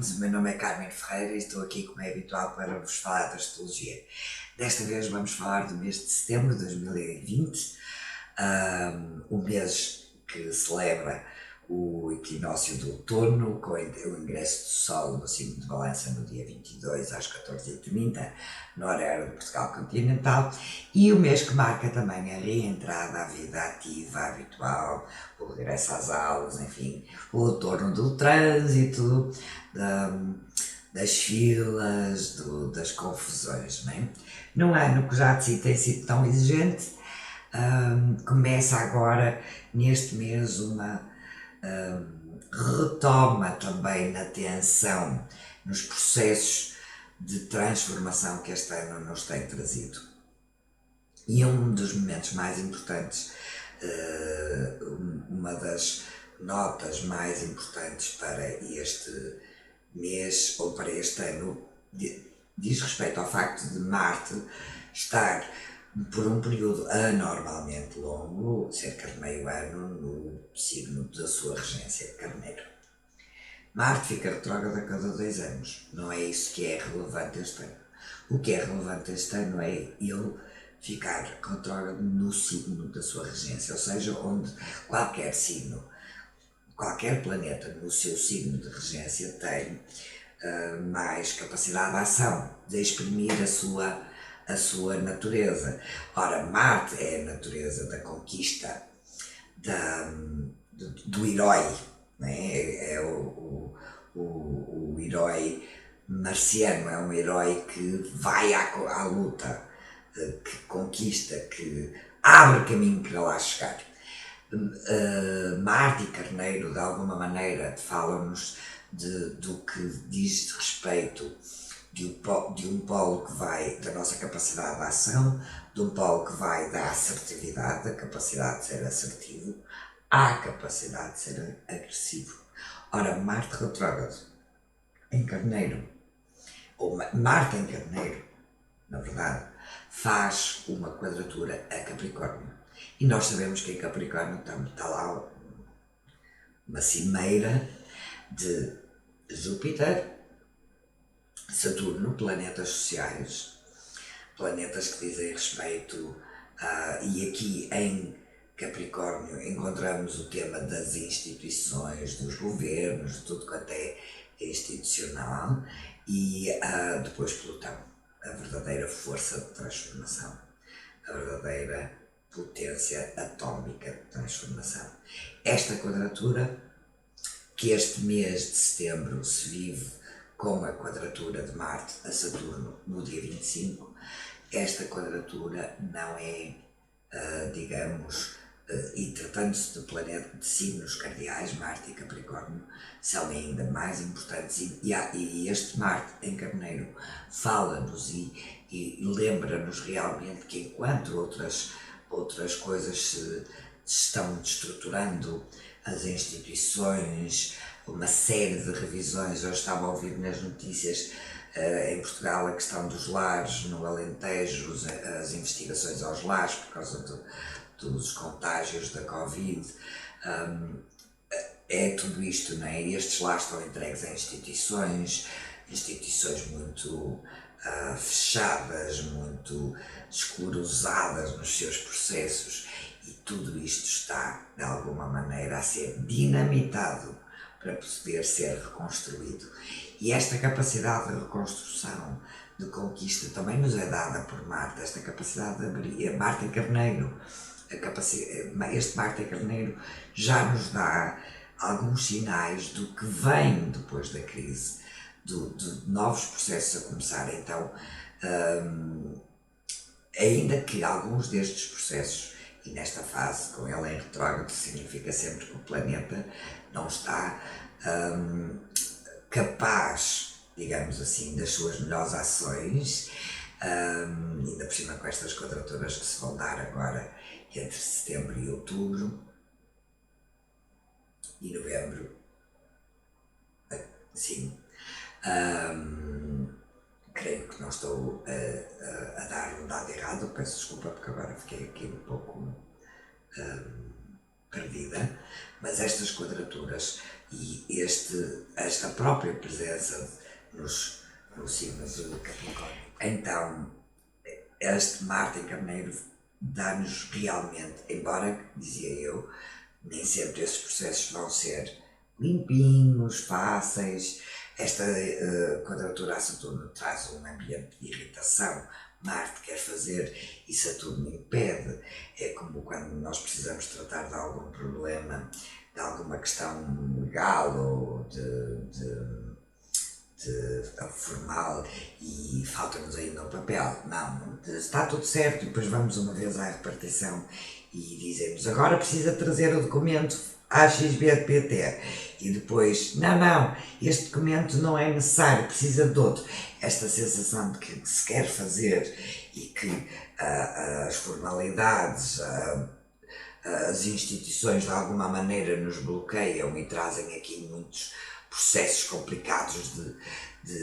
bem-vindos. O meu nome é Carmen Ferreira e estou aqui, como é habitual, para vos falar da astrologia. Desta vez vamos falar do mês de setembro de 2020, o mês que celebra o equinócio do outono, com o ingresso do Sol no signo de Balança no dia 22 às 14h30, no horário de Portugal continental, e o mês que marca também a reentrada à vida ativa, habitual, o regresso às aulas, enfim, o outono do trânsito, das filas, das confusões, não é? Num ano que já de si tem sido tão exigente, começa agora, neste mês, uma retoma também na tensão, nos processos de transformação que este ano nos tem trazido. E um dos momentos mais importantes, uma das notas mais importantes para este mês ou para este ano, diz respeito ao facto de Marte estar por um período anormalmente longo, cerca de meio ano, no signo da sua regência de Carneiro. Marte fica retrógrado a cada 2 anos, não é isso que é relevante este ano. O que é relevante este ano é ele ficar retrógrado no signo da sua regência, ou seja, onde qualquer signo, qualquer planeta no seu signo de regência tem mais capacidade de ação, de exprimir a sua natureza. Ora, Marte é a natureza da conquista, do herói, né? É o herói marciano, é um herói que vai à luta, que conquista, que abre caminho para lá chegar. Marte e Carneiro, de alguma maneira, falam-nos do que diz respeito de um polo que vai da nossa capacidade de ação, de um polo que vai da assertividade, da capacidade de ser assertivo, à capacidade de ser agressivo. Ora, Marte retrógrado em Carneiro, ou Marte em Carneiro, na verdade, faz uma quadratura a Capricórnio. E nós sabemos que em Capricórnio está lá uma cimeira de Júpiter, Saturno, planetas sociais, planetas que dizem respeito e aqui em Capricórnio encontramos o tema das instituições, dos governos, de tudo quanto é institucional, e depois Plutão, a verdadeira força de transformação, a verdadeira potência atómica de transformação. Esta quadratura, que este mês de setembro se vive com a quadratura de Marte a Saturno no dia 25, esta quadratura não é, digamos, e tratando-se de planeta de signos cardeais, Marte e Capricórnio, são ainda mais importantes, e este Marte em Carneiro fala-nos e lembra-nos realmente que enquanto outras coisas se estão estruturando, as instituições, uma série de revisões. Eu estava a ouvir nas notícias em Portugal a questão dos lares no Alentejo, as investigações aos lares por causa dos contágios da Covid. É tudo isto, não é? Estes lares estão entregues a instituições muito fechadas, muito escuruzadas nos seus processos, e tudo isto está, de alguma maneira, a ser dinamitado para poder ser reconstruído. E esta capacidade de reconstrução, de conquista, também nos é dada por Marte, esta capacidade de abrir, Marte em Carneiro, este Marte em Carneiro já nos dá alguns sinais do que vem depois da crise, de novos processos a começar. Então, ainda que alguns destes processos, e nesta fase com ele em retrógrado, significa sempre que o planeta não está capaz, digamos assim, das suas melhores ações, ainda por cima com estas quadraturas que se vão dar agora entre setembro e outubro e novembro, sim. Creio que não estou a dar um dado errado, peço desculpa porque agora fiquei aqui um pouco perdida, mas estas quadraturas e esta própria presença no signo de Capricórnio. Então, este Marte em Carneiro dá-nos realmente, embora, dizia eu, nem sempre esses processos vão ser limpinhos, fáceis. Esta quadratura a Saturno traz um ambiente de irritação. Marte quer fazer e Saturno impede. É como quando nós precisamos tratar de algum problema, de alguma questão legal ou de formal e falta-nos ainda o papel. Não, está tudo certo e depois vamos uma vez à repartição e dizemos agora precisa trazer o documento AXBPT e depois, não, este documento não é necessário, precisa de outro. Esta sensação de que se quer fazer e que as formalidades, as instituições de alguma maneira nos bloqueiam e trazem aqui muitos processos complicados de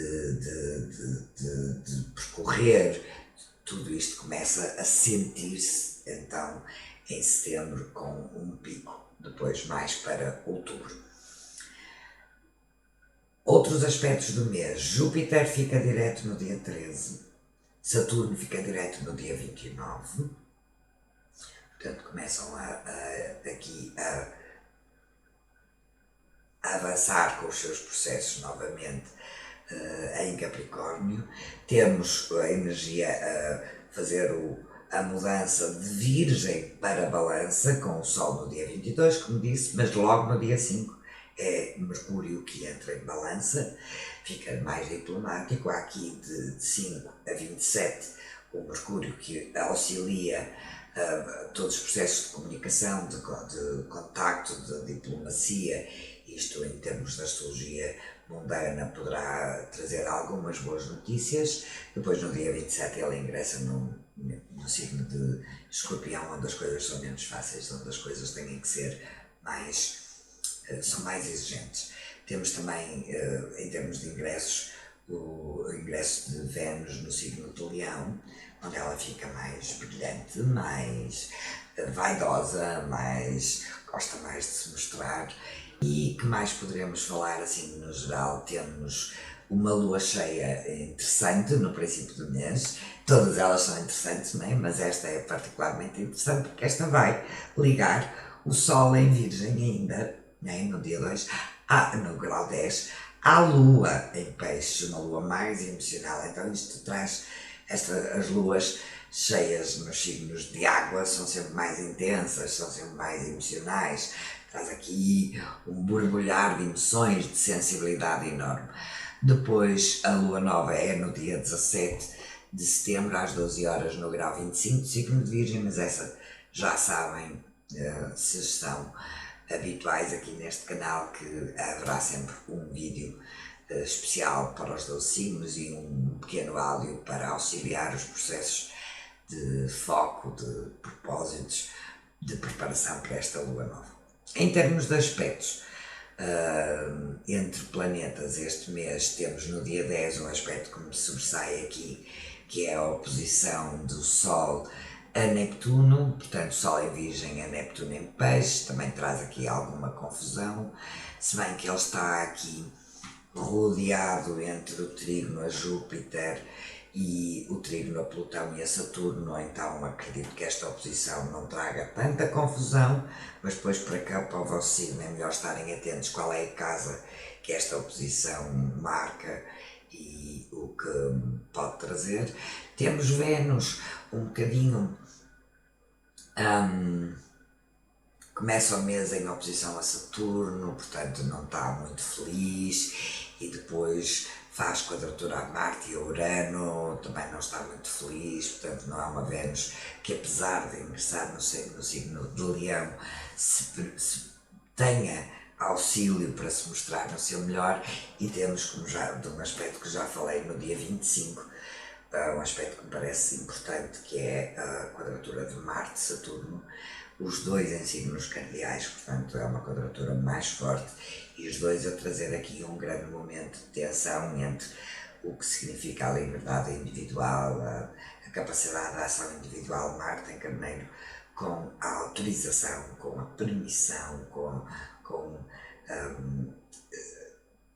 percorrer, tudo isto começa a sentir-se então em setembro com um pico, depois mais para outubro. Outros aspectos do mês: Júpiter fica direto no dia 13, Saturno fica direto no dia 29, portanto começam aqui a avançar com os seus processos novamente em Capricórnio. Temos a energia a fazer a mudança de Virgem para Balança, com o Sol no dia 22, como disse, mas logo no dia 5 é Mercúrio que entra em Balança, fica mais diplomático. Há aqui de 5 a 27 o Mercúrio que auxilia todos os processos de comunicação, de contacto, de diplomacia. Isto, em termos de astrologia mundana, poderá trazer algumas boas notícias. Depois, no dia 27, ele ingressa no signo de Escorpião, onde as coisas são menos fáceis, onde as coisas têm que ser são mais exigentes. Temos também, em termos de ingressos, o ingresso de Vênus no signo de Leão, onde ela fica mais brilhante, mais vaidosa, gosta mais de se mostrar. E que mais poderemos falar assim no geral? Temos uma lua cheia interessante no princípio do mês, todas elas são interessantes, não é? Mas esta é particularmente interessante porque esta vai ligar o Sol em Virgem ainda, né? No dia 2, no grau 10, à Lua em Peixes, uma lua mais emocional. Então isto traz as luas cheias nos signos de água, são sempre mais intensas, são sempre mais emocionais, traz aqui um borbulhar de emoções, de sensibilidade enorme. Depois a lua nova é no dia 17 de setembro, às 12 horas, no grau 25 do signo de Virgem, mas essa já sabem, se são habituais aqui neste canal, que haverá sempre um vídeo especial para os 12 signos e um pequeno áudio para auxiliar os processos de foco, de propósitos, de preparação para esta lua nova. Em termos de aspectos entre planetas, este mês temos no dia 10 um aspecto que me sobressai aqui, que é a oposição do Sol a Neptuno, portanto Sol em Virgem a Neptuno em Peixes, também traz aqui alguma confusão, se bem que ele está aqui rodeado entre o trígono a Júpiter e o trígono a Plutão e a Saturno, então acredito que esta oposição não traga tanta confusão, mas depois para cá, para o vosso signo, é melhor estarem atentos qual é a casa que esta oposição marca e o que pode trazer. Temos Vênus um bocadinho, começa o mês em oposição a Saturno, portanto não está muito feliz, e depois faz quadratura a Marte e a Urano, também não está muito feliz, portanto não é uma Vênus que, apesar de ingressar no signo de Leão, se tenha auxílio para se mostrar no seu melhor. E temos, como já, de um aspecto que já falei no dia 25, um aspecto que me parece importante, que é a quadratura de Marte-Saturno, os dois em signos cardeais, portanto é uma quadratura mais forte, e os dois a trazer aqui um grande momento de tensão entre o que significa a liberdade individual, a capacidade de ação individual, Marte em Carneiro, com a autorização, com a permissão, com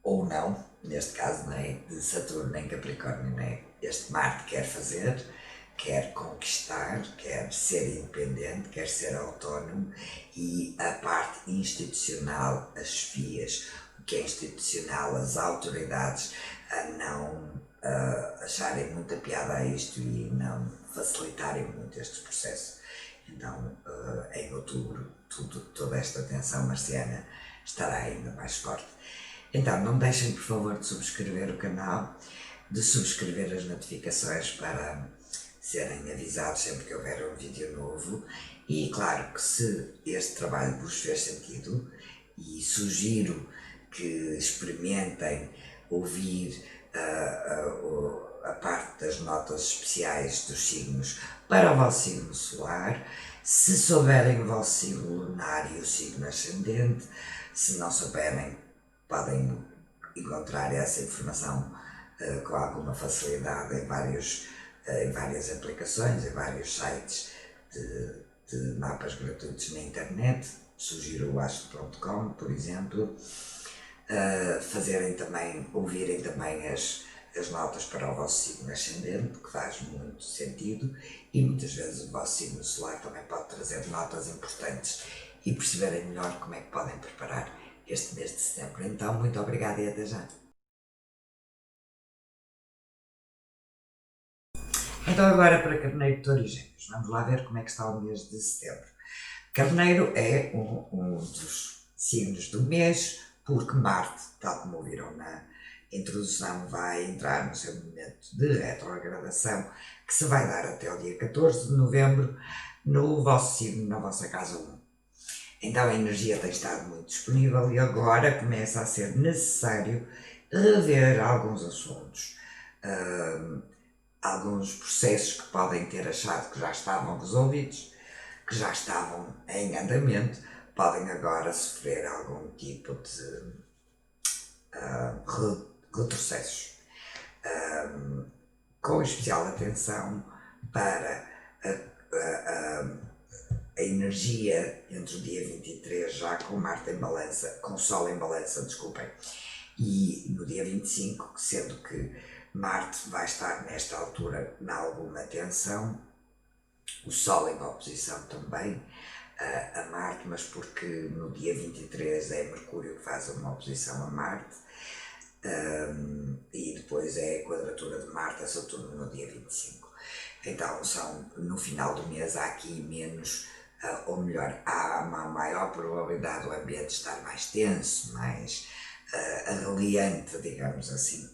ou não, neste caso, não é? De Saturno em Capricórnio, não é? Este Marte quer fazer, quer conquistar, quer ser independente, quer ser autónomo, e a parte institucional, as chefias, o que é institucional, as autoridades, a não acharem muita piada a isto e não facilitarem muito este processo. Então, em outubro, toda esta tensão marciana estará ainda mais forte. Então, não deixem, por favor, de subscrever o canal, de subscrever as notificações para serem avisados sempre que houver um vídeo novo. E claro que se este trabalho vos fez sentido, e sugiro que experimentem ouvir a parte das notas especiais dos signos para o vosso signo solar, se souberem o vosso signo lunar e o signo ascendente. Se não souberem, podem encontrar essa informação com alguma facilidade em várias aplicações, em vários sites de mapas gratuitos na internet. Sugiro o astro.com, por exemplo. Ouvirem também as notas para o vosso signo ascendente, que faz muito sentido, e muitas vezes o vosso signo solar também pode trazer notas importantes, e perceberem melhor como é que podem preparar este mês de setembro. Então, muito obrigada e até já. Então agora para Carneiro, Touro e Gêmeos. Vamos lá ver como é que está o mês de setembro. Carneiro é um dos signos do mês, porque Marte, tal como viram na introdução, vai entrar no seu momento de retrogradação, que se vai dar até o dia 14 de novembro, no vosso signo, na vossa casa 1. Então a energia tem estado muito disponível e agora começa a ser necessário rever alguns assuntos. Alguns processos que podem ter achado que já estavam resolvidos, que já estavam em andamento, podem agora sofrer algum tipo de retrocessos. Com especial atenção para a energia entre o dia 23, já com Marte em balança, com Sol em balança, desculpem, e no dia 25, sendo que Marte vai estar nesta altura em alguma tensão, o Sol em oposição também a Marte, mas porque no dia 23 é Mercúrio que faz uma oposição a Marte, e depois é a quadratura de Marte a Saturno no dia 25. Então no final do mês há aqui menos, ou melhor, há uma maior probabilidade do ambiente estar mais tenso, mais arreliante, digamos assim,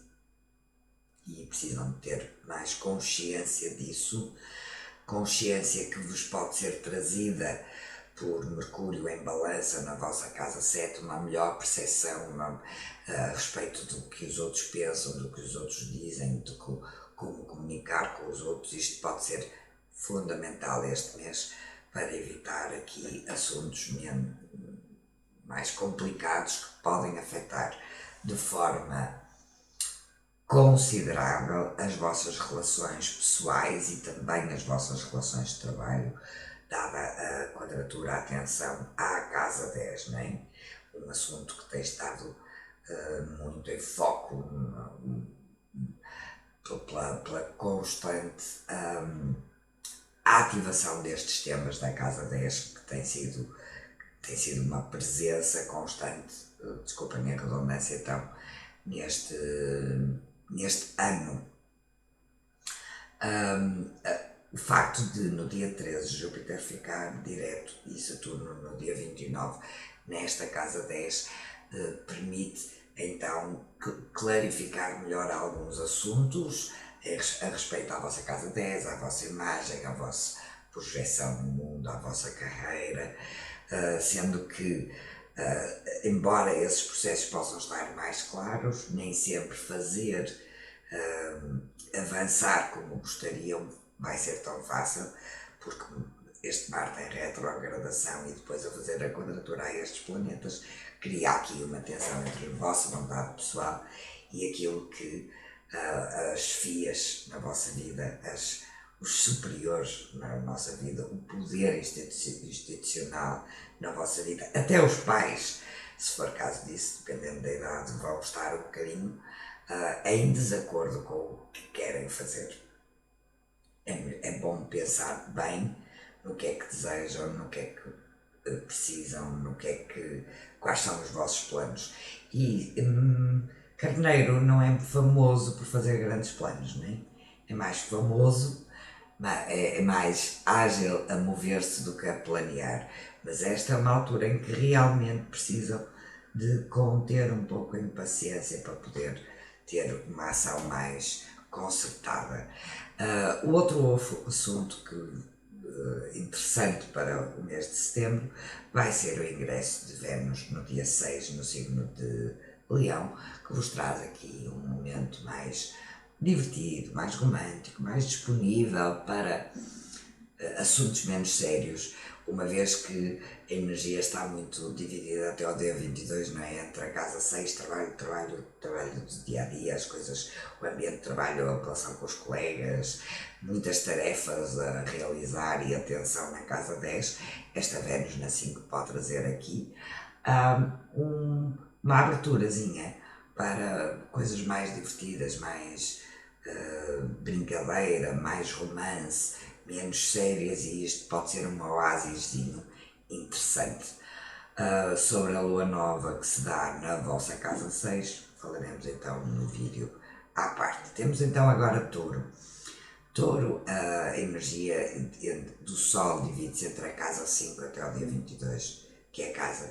e precisam ter mais consciência disso, consciência que vos pode ser trazida por Mercúrio em balança na vossa casa 7, uma melhor percepção a respeito do que os outros pensam, do que os outros dizem, de como comunicar com os outros. Isto pode ser fundamental este mês para evitar aqui assuntos mais complicados que podem afetar de forma considerável as vossas relações pessoais e também as vossas relações de trabalho, dada a quadratura, a atenção à casa 10, não é? Um assunto que tem estado muito em foco pela constante ativação destes temas da casa 10, que tem sido uma presença constante, desculpem a redundância então, neste ano. O facto de no dia 13 Júpiter ficar direto e Saturno no dia 29 nesta casa 10 permite então clarificar melhor alguns assuntos a respeito à vossa casa 10, à vossa imagem, à vossa projeção no mundo, à vossa carreira, sendo que embora esses processos possam estar mais claros, nem sempre fazer avançar como gostariam vai ser tão fácil, porque este Marte em retrogradação e depois a fazer a quadratura a estes planetas cria aqui uma tensão entre a vossa vontade pessoal e aquilo que as chefias na vossa vida, os superiores na nossa vida, o poder institucional na vossa vida, até os pais se for caso disso, dependendo da idade, vão estar um bocadinho em desacordo com o que querem fazer. É bom pensar bem no que é que desejam, no que é que precisam, no que é que, quais são os vossos planos. E Carneiro não é famoso por fazer grandes planos, não é? É mais famoso, é mais ágil a mover-se do que a planear. Mas esta é uma altura em que realmente precisam de conter um pouco a impaciência para poder ter uma ação mais concertada. O outro assunto que interessante para o mês de setembro vai ser o ingresso de Vênus no dia 6 no signo de Leão, que vos traz aqui um momento mais divertido, mais romântico, mais disponível para assuntos menos sérios, uma vez que a energia está muito dividida até ao dia 22, não é? Entre a casa 6, trabalho do dia a dia, as coisas, o ambiente de trabalho, a relação com os colegas, muitas tarefas a realizar e atenção na casa 10. Esta Vênus na 5 pode trazer aqui uma aberturazinha para coisas mais divertidas, mais brincadeira, mais romance, menos sérias, e isto pode ser um oásisinho interessante. Sobre a lua nova que se dá na vossa casa 6, falaremos então no vídeo à parte. Temos então agora Touro. Touro, a energia do Sol divide-se entre a casa 5 até ao dia 22, que é a casa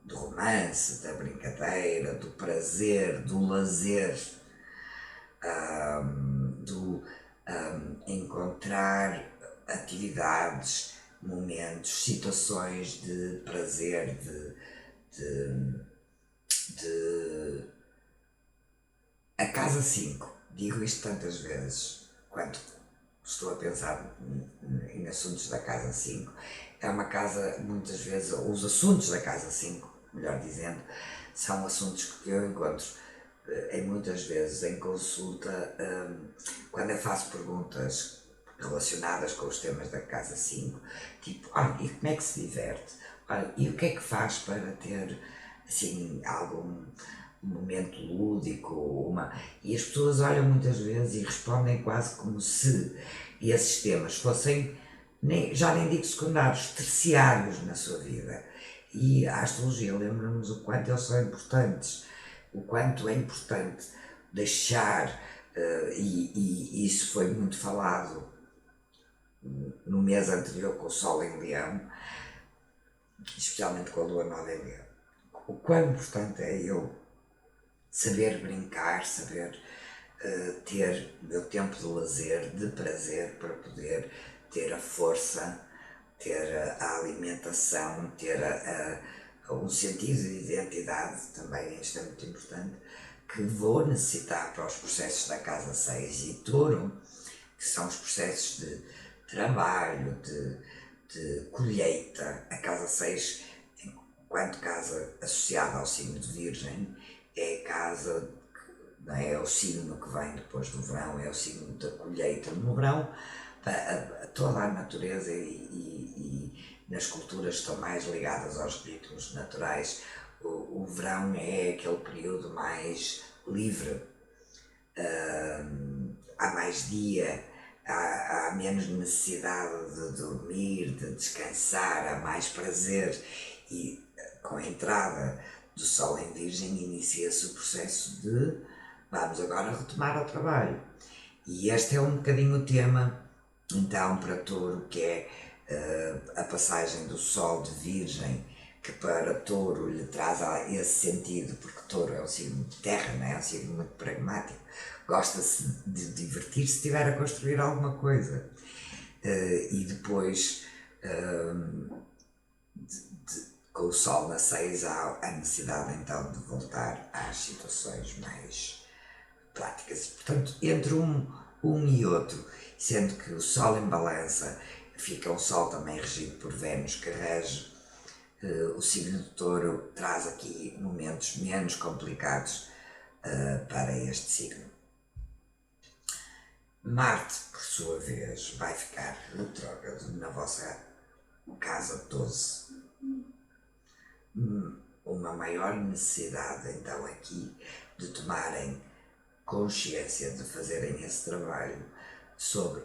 do romance, da brincadeira, do prazer, do lazer, do encontrar atividades, momentos, situações de prazer, de a casa 5, digo isto tantas vezes quanto estou a pensar em assuntos da casa 5, é uma casa, muitas vezes, os assuntos da casa 5, melhor dizendo, são assuntos que eu encontro muitas vezes em consulta, quando eu faço perguntas relacionadas com os temas da casa 5, tipo, e como é que se diverte? E o que é que faz para ter, assim, algum momento lúdico? E as pessoas olham muitas vezes e respondem quase como se esses temas fossem, já nem digo secundários, terciários na sua vida. E a astrologia lembra-nos o quanto eles são importantes, o quanto é importante deixar, e isso foi muito falado no mês anterior com o Sol em Leão, especialmente com a Lua Nova em Leão, o quão importante é eu saber brincar, saber ter o meu tempo de lazer, de prazer, para poder ter a força, ter a alimentação, ter um sentido de identidade, também isto é muito importante, que vou necessitar para os processos da casa 6 e Touro, que são os processos de trabalho, de colheita. A casa 6, enquanto casa associada ao signo de Virgem, é a casa, não é o signo que vem depois do verão, é o signo da colheita. No verão, toda a natureza e nas culturas que estão mais ligadas aos ritmos naturais, o verão é aquele período mais livre, há mais dia, há menos necessidade de dormir, de descansar, há mais prazer, e com a entrada do Sol em Virgem inicia-se o processo de vamos agora retomar o trabalho. E este é um bocadinho o tema então para Touro, que é a passagem do Sol de Virgem, que para Touro lhe traz esse sentido, porque Touro é um signo de terra, não é? É um signo muito pragmático, gosta-se de divertir se estiver a construir alguma coisa. E depois, com o Sol na 6, há a necessidade então de voltar às situações mais práticas. Portanto, entre um e outro, sendo que o Sol em Balança fica um Sol também regido por Vênus, que rege o signo de Touro, traz aqui momentos menos complicados para este signo. Marte, por sua vez, vai ficar retrógrado na vossa casa 12. uma maior necessidade então aqui de tomarem consciência, de fazerem esse trabalho sobre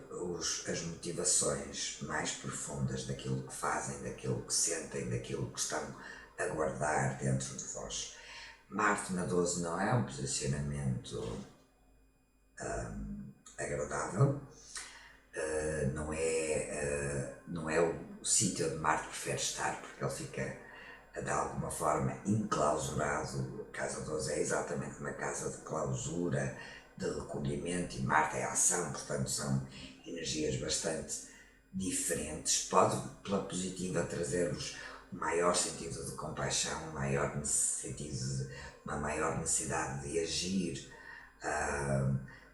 as motivações mais profundas daquilo que fazem, daquilo que sentem, daquilo que estão a guardar dentro de vós. Marte na 12 não é um posicionamento agradável, não é o sítio onde Marte prefere estar, porque ele fica de alguma forma enclausurado. A casa 12 é exatamente uma casa de clausura, de recolhimento, e Marte é ação, portanto são energias bastante diferentes. Pode, pela positiva, trazer-vos um maior sentido de compaixão, uma maior necessidade de agir,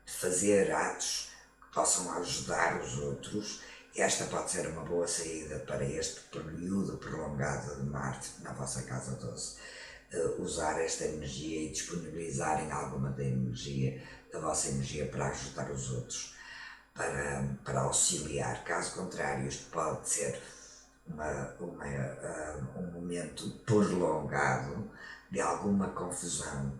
de fazer atos que possam ajudar os outros. Esta pode ser uma boa saída para este período prolongado de Marte na vossa casa 12. Usar esta energia e disponibilizarem alguma da vossa energia para ajudar os outros, para auxiliar. Caso contrário, isto pode ser um momento prolongado de alguma confusão,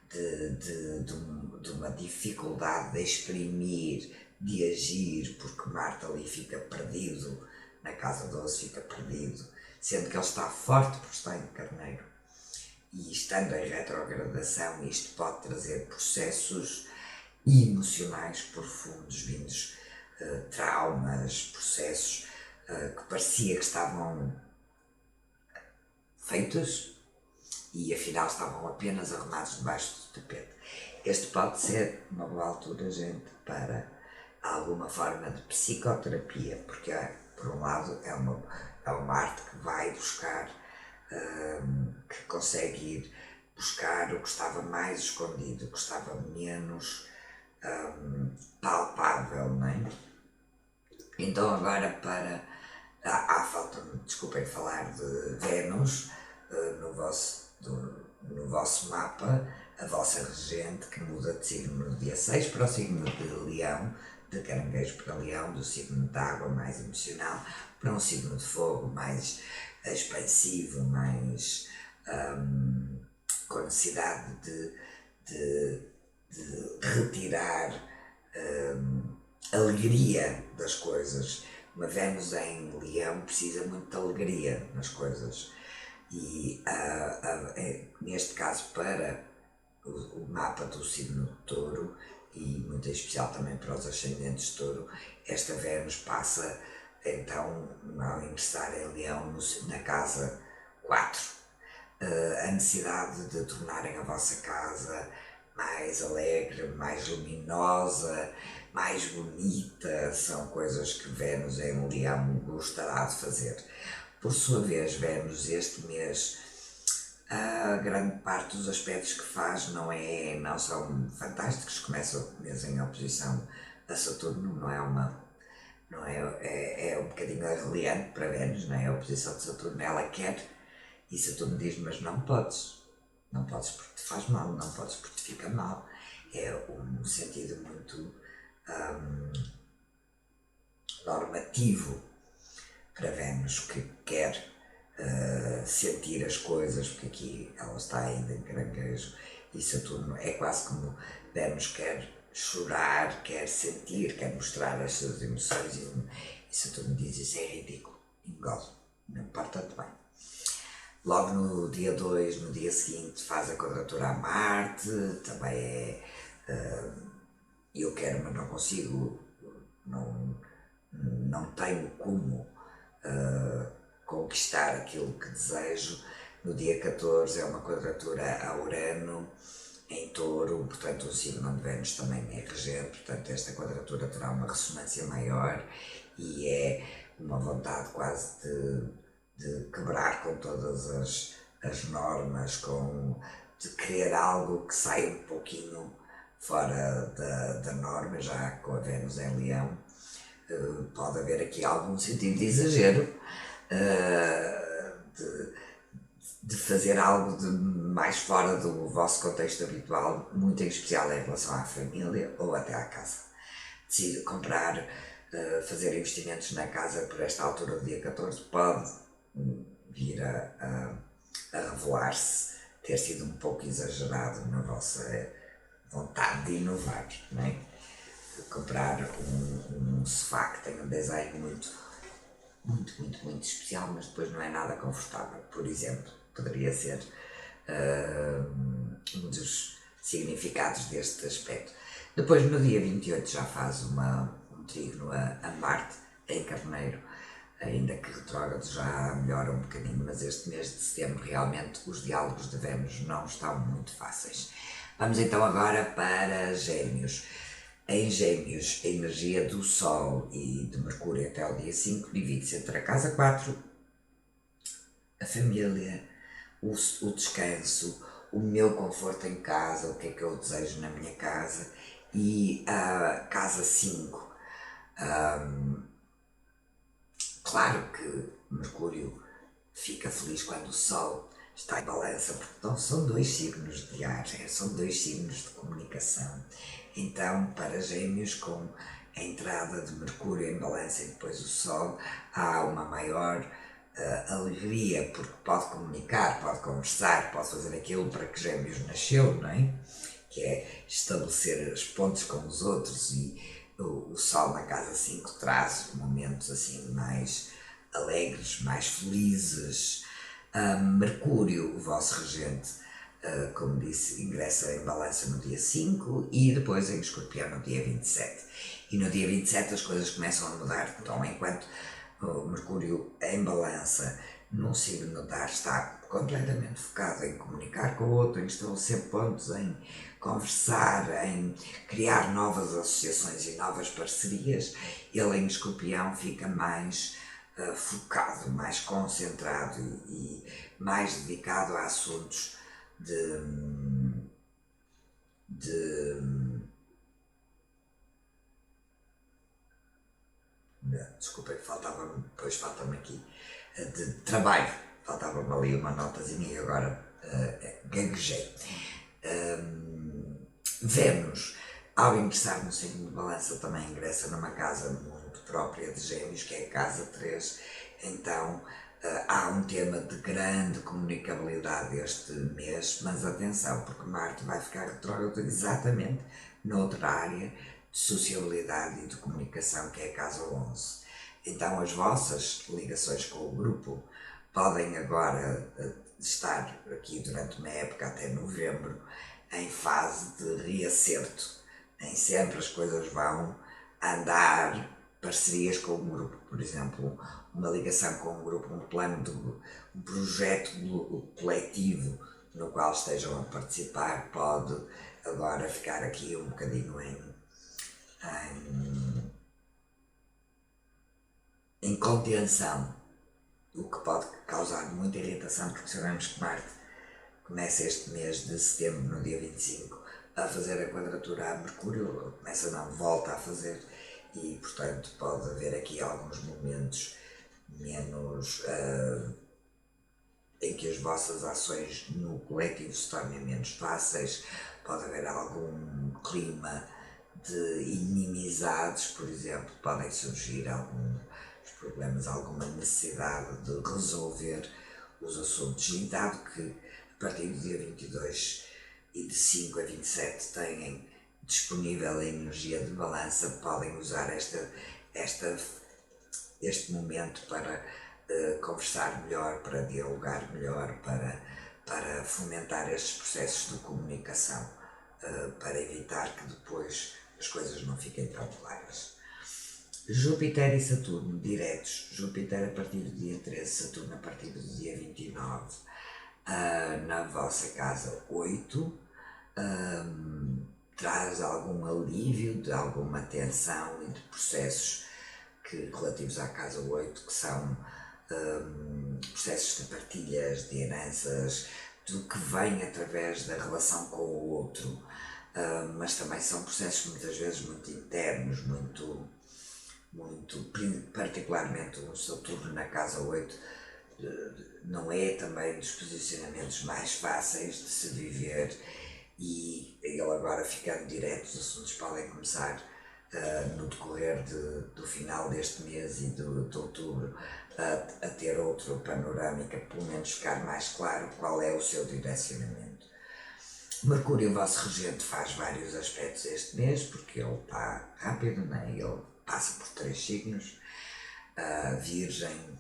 de uma dificuldade de exprimir, de agir, porque Marte ali fica perdido, na casa 12 fica perdido, sendo que ele está forte porque está em Carneiro. E estando em retrogradação, isto pode trazer processos emocionais profundos, vindos traumas, processos que parecia que estavam feitos e afinal estavam apenas arrumados debaixo do tapete. Este pode ser uma boa altura, gente, para alguma forma de psicoterapia, porque por um lado é uma arte que vai buscar, que consegue ir buscar o que estava mais escondido, o que estava menos palpável, não é? Então agora falta-me, desculpem, falar de Vênus no vosso mapa, a vossa regente, que muda de signo no dia 6 para o signo de Leão, de Caranguejo para Leão, do signo de água mais emocional para um signo de fogo mais expansivo, mais com necessidade de retirar alegria das coisas. Uma Vênus em Leão precisa muito de alegria nas coisas, e neste caso para o mapa do signo de Touro, e muito em especial também para os ascendentes de Touro, esta Vênus passa então, ao ingressar em Leão na casa 4, a necessidade de tornarem a vossa casa mais alegre, mais luminosa, mais bonita, são coisas que Vênus em Leão gostará de fazer. Por sua vez, Vênus este mês, a grande parte dos aspectos que faz não são fantásticos. Começa o mês em oposição a Saturno, é um bocadinho arreliante para Vênus, não é? A oposição de Saturno, ela quer, e Saturno diz, mas não podes porque te faz mal, não podes porque te fica mal. É um sentido muito normativo para Vênus, que quer sentir as coisas, porque aqui ela está ainda em Caranguejo, e Saturno é quase como Vênus quer chorar, quer sentir, quer mostrar as suas emoções, e Saturno diz, isso é ridículo, engole, não importa tanto bem. Logo no dia 2, no dia seguinte, faz a quadratura a Marte, também é eu quero, mas não consigo, não tenho como conquistar aquilo que desejo. No dia 14 é uma quadratura a Urano em Touro, portanto o signo onde Vênus também é regente, portanto esta quadratura terá uma ressonância maior e é uma vontade quase de quebrar com todas as normas, de querer algo que saia um pouquinho fora da norma. Já com a Vênus em Leão pode haver aqui algum sentido de exagero, de fazer algo de mais fora do vosso contexto habitual, muito em especial em relação à família ou até à casa. Decide comprar, fazer investimentos na casa por esta altura do dia 14, pode vir a revelar-se ter sido um pouco exagerado na vossa vontade de inovar, não é? Comprar um sofá que tem um design muito especial, mas depois não é nada confortável, por exemplo. Poderia ser um dos significados deste aspecto. Depois, no dia 28, já faz um trígono a Marte, em Carneiro, ainda que retrógrado já melhora um bocadinho, mas este mês de setembro realmente os diálogos de Vênus não estão muito fáceis. Vamos então agora para Gêmeos. Em Gêmeos, a energia do Sol e de Mercúrio até o dia 5 divide-se entre a casa 4, a família, o descanso, o meu conforto em casa, o que é que eu desejo na minha casa, e a casa 5. Claro que Mercúrio fica feliz quando o Sol está em balança, porque então são dois signos de ar, são dois signos de comunicação. Então, para Gêmeos, com a entrada de Mercúrio em balança e depois o Sol, há uma maior alegria, porque pode comunicar, pode conversar, pode fazer aquilo para que Gêmeos nasceu, não é? Que é estabelecer os pontos com os outros, e o Sol na casa 5 traz momentos assim mais alegres, mais felizes. Mercúrio, o vosso regente, como disse, ingressa em balança no dia 5 e depois em Escorpião no dia 27. E no dia 27 as coisas começam a mudar. Então, enquanto o Mercúrio em balança num signo de ar está completamente focado em comunicar com o outro, em estabelecer pontos, em conversar, em criar novas associações e novas parcerias, ele em Escorpião fica mais focado, mais concentrado e mais dedicado a assuntos desculpa, falta-me aqui, de trabalho, faltava-me ali uma notazinha e agora gaguejei. Vênus, ao ingressar no signo de balança, também ingressa numa casa muito própria de Gêmeos, que é a casa 3, então há um tema de grande comunicabilidade este mês, mas atenção, porque Marte vai ficar retrógrado exatamente noutra área de sociabilidade e de comunicação, que é a casa 11. Então as vossas ligações com o grupo podem agora estar aqui durante uma época até novembro em fase de reacerto. Nem sempre as coisas vão andar, parcerias com o grupo, por exemplo, uma ligação com um grupo, um plano de um projeto coletivo no qual estejam a participar, pode agora ficar aqui um bocadinho em contenção, o que pode causar muita irritação, porque sabemos que Marte começa este mês de setembro, no dia 25, a fazer a quadratura a Mercúrio, volta a fazer, e portanto pode haver aqui alguns momentos menos em que as vossas ações no coletivo se tornem menos fáceis, pode haver algum clima de inimizades, por exemplo, podem surgir alguns problemas, alguma necessidade de resolver os assuntos, e dado que a partir do dia 22 e de 5 a 27 têm disponível a energia de balança, podem usar este momento para conversar melhor, para dialogar melhor, para fomentar estes processos de comunicação, para evitar que depois as coisas não fiquem tão claras. Júpiter e Saturno diretos, Júpiter a partir do dia 13, Saturno a partir do dia 29, na vossa casa 8, traz algum alívio de alguma tensão e de processos relativos à casa 8, que são processos de partilhas, de heranças, do que vem através da relação com o outro, mas também são processos muitas vezes muito internos, muito particularmente um Saturno na casa 8, não é também dos posicionamentos mais fáceis de se viver, e ele agora ficando direto, os assuntos podem começar no decorrer do final deste mês e de outubro, a ter outra panorâmica, pelo menos ficar mais claro qual é o seu direcionamento. Mercúrio, o vosso regente, faz vários aspectos este mês, porque ele está rápido, né? Ele passa por 3 signos, Virgem,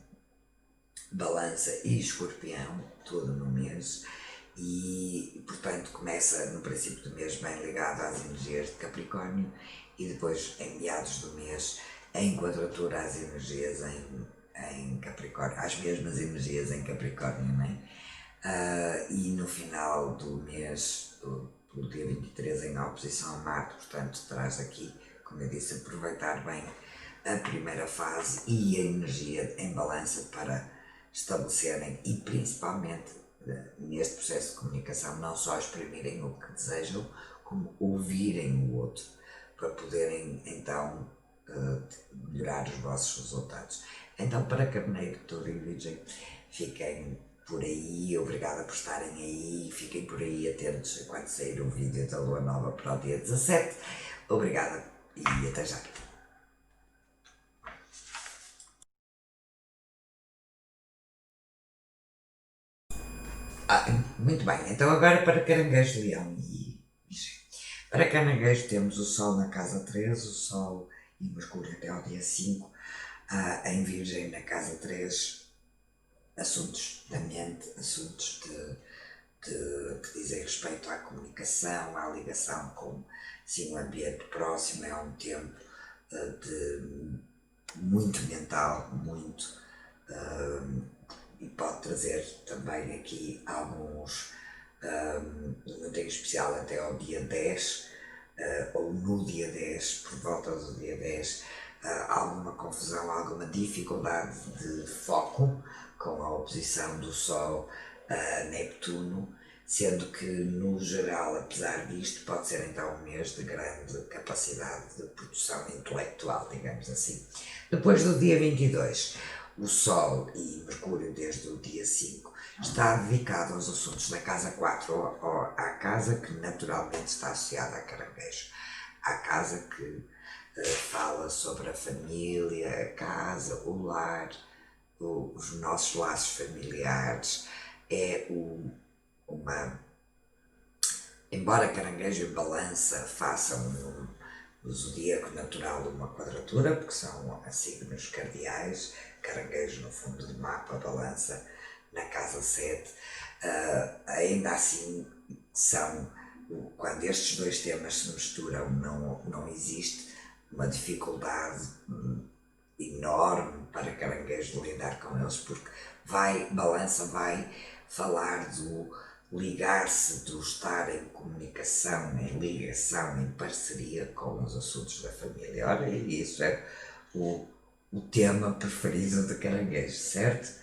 Balança e Escorpião, tudo no mês, e portanto começa no princípio do mês bem ligado às energias de Capricórnio e depois em meados do mês em quadratura às energias em Capricórnio, às mesmas energias em Capricórnio, não é? E no final do mês, pelo dia 23, em oposição a Marte, portanto traz aqui, como eu disse, aproveitar bem a primeira fase e a energia em balança para estabelecerem e principalmente neste processo de comunicação não só exprimirem o que desejam, como ouvirem o outro, para poderem então melhorar os vossos resultados. Então, para Carneiro, Touro e Virgem, fiquem por aí, obrigada por estarem aí, fiquem por aí atentos quando sair o vídeo da Lua Nova para o dia 17. Obrigada e até já. Muito bem, então agora para Caranguejo, Leão e Virgem. Para Caranguejo temos o Sol na casa 13, o Sol e Mercúrio até ao dia 5, em Virgem na casa 3, assuntos da mente, assuntos que dizem respeito à comunicação, à ligação com sim, o ambiente próximo, é um tempo de muito mental, muito e pode trazer também aqui alguns, não tenho especial até ao dia 10, ou no dia 10, por volta do dia 10, alguma confusão, alguma dificuldade de foco com a oposição do Sol a Neptuno, sendo que no geral, apesar disto, pode ser então um mês de grande capacidade de produção intelectual, digamos assim. Depois do dia 22, o Sol e Mercúrio, desde o dia 5, está dedicado aos assuntos da casa 4, ou à casa que naturalmente está associada a Caranguejo. À casa que fala sobre a família, a casa, o lar, os nossos laços familiares. É uma. Embora Caranguejo e Balança façam o zodíaco natural uma quadratura, porque são signos cardeais, Caranguejo no fundo do mapa, Balança na casa 7, ainda assim são, quando estes dois temas se misturam, não existe uma dificuldade enorme para Caranguejo de lidar com eles, porque Balança vai falar do ligar-se, do estar em comunicação, em ligação, em parceria com os assuntos da família. Ora, isso é o tema preferido de Caranguejo, certo?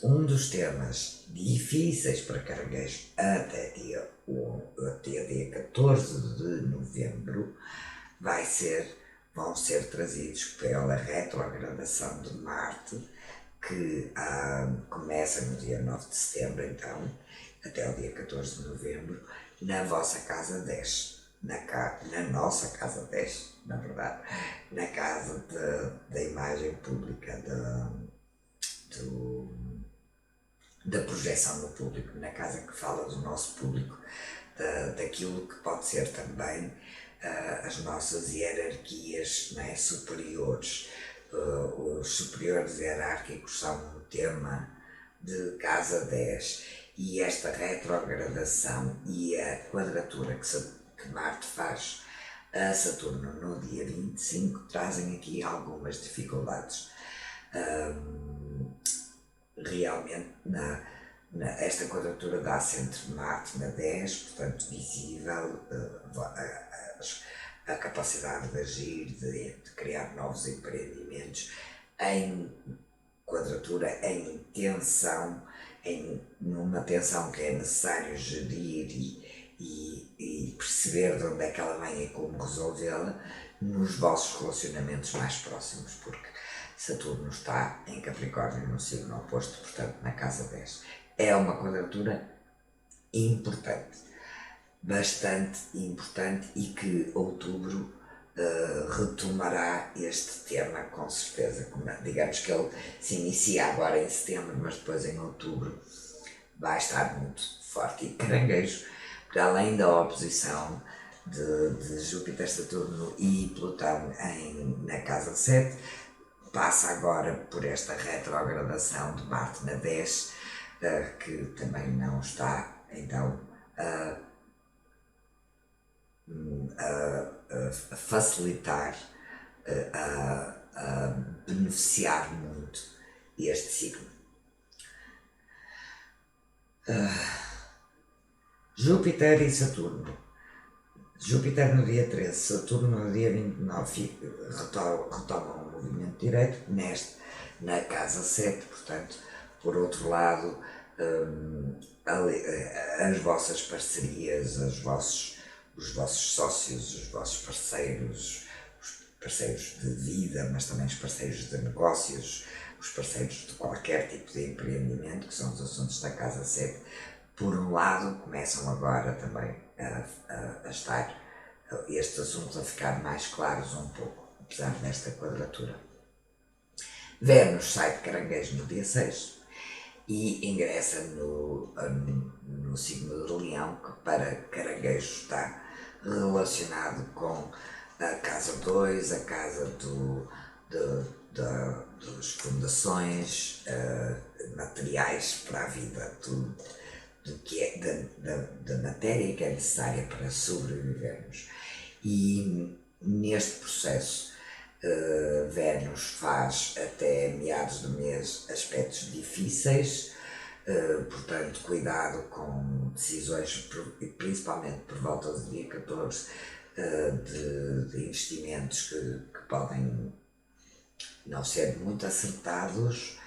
Um dos temas difíceis para Caranguejo até dia 14 de novembro vão ser trazidos pela retrogradação de Marte, que começa no dia 9 de setembro, então, até o dia 14 de novembro, na vossa casa 10. Na nossa casa 10, na verdade, na casa da imagem pública, da projeção no público, na casa que fala do nosso público, daquilo que pode ser também as nossas hierarquias, né, superiores. Os superiores hierárquicos são um tema de casa 10 e esta retrogradação e a quadratura que Marte faz a Saturno no dia 25 trazem aqui algumas dificuldades. Realmente esta quadratura dá-se entre Marte na 10, portanto visível, a capacidade de agir, de criar novos empreendimentos em quadratura, em tensão, numa tensão que é necessário gerir e perceber de onde é que ela vem e como resolvê-la nos vossos relacionamentos mais próximos, porque Saturno está em Capricórnio, no signo oposto, portanto na casa 10. É uma quadratura importante, bastante importante, e que outubro retomará este tema com certeza. Digamos que ele se inicia agora em setembro, mas depois em outubro vai estar muito forte. E Caranguejo, para além da oposição de Júpiter, Saturno e Plutão na casa 7, passa agora por esta retrogradação de Marte na 10, que também não está então a facilitar, a beneficiar muito este signo. Júpiter e Saturno. Júpiter no dia 13, Saturno no dia 29 retomam um movimento direto na casa 7, portanto, por outro lado, as vossas parcerias, os vossos sócios, os vossos parceiros, os parceiros de vida, mas também os parceiros de negócios, os parceiros de qualquer tipo de empreendimento, que são os assuntos da casa 7, por um lado, começam agora também a estar estes assuntos a ficar mais claros um pouco, apesar desta quadratura. Vênus sai de Caranguejo no dia 6 e ingressa no signo de Leão, que para Caranguejo está relacionado com a casa 2, a casa das fundações materiais para a vida, do que é da matéria que é necessária para sobrevivermos. E neste processo, Vênus faz até meados do mês aspectos difíceis, portanto, cuidado com decisões, principalmente por volta do dia 14, de investimentos que podem não ser muito acertados.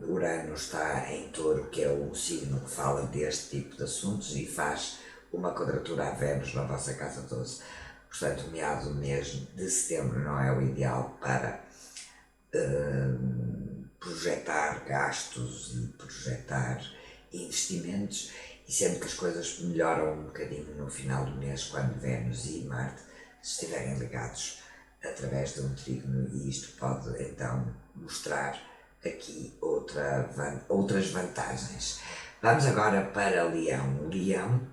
Urano está em Touro, que é o signo que fala deste tipo de assuntos, e faz uma quadratura a Vênus na vossa casa 12. Portanto, meado do mês de setembro não é o ideal para projetar gastos e projetar investimentos, e sendo que as coisas melhoram um bocadinho no final do mês, quando Vênus e Marte estiverem ligados através de um trígono, e isto pode então mostrar aqui outras vantagens. Vamos agora para Leão. Leão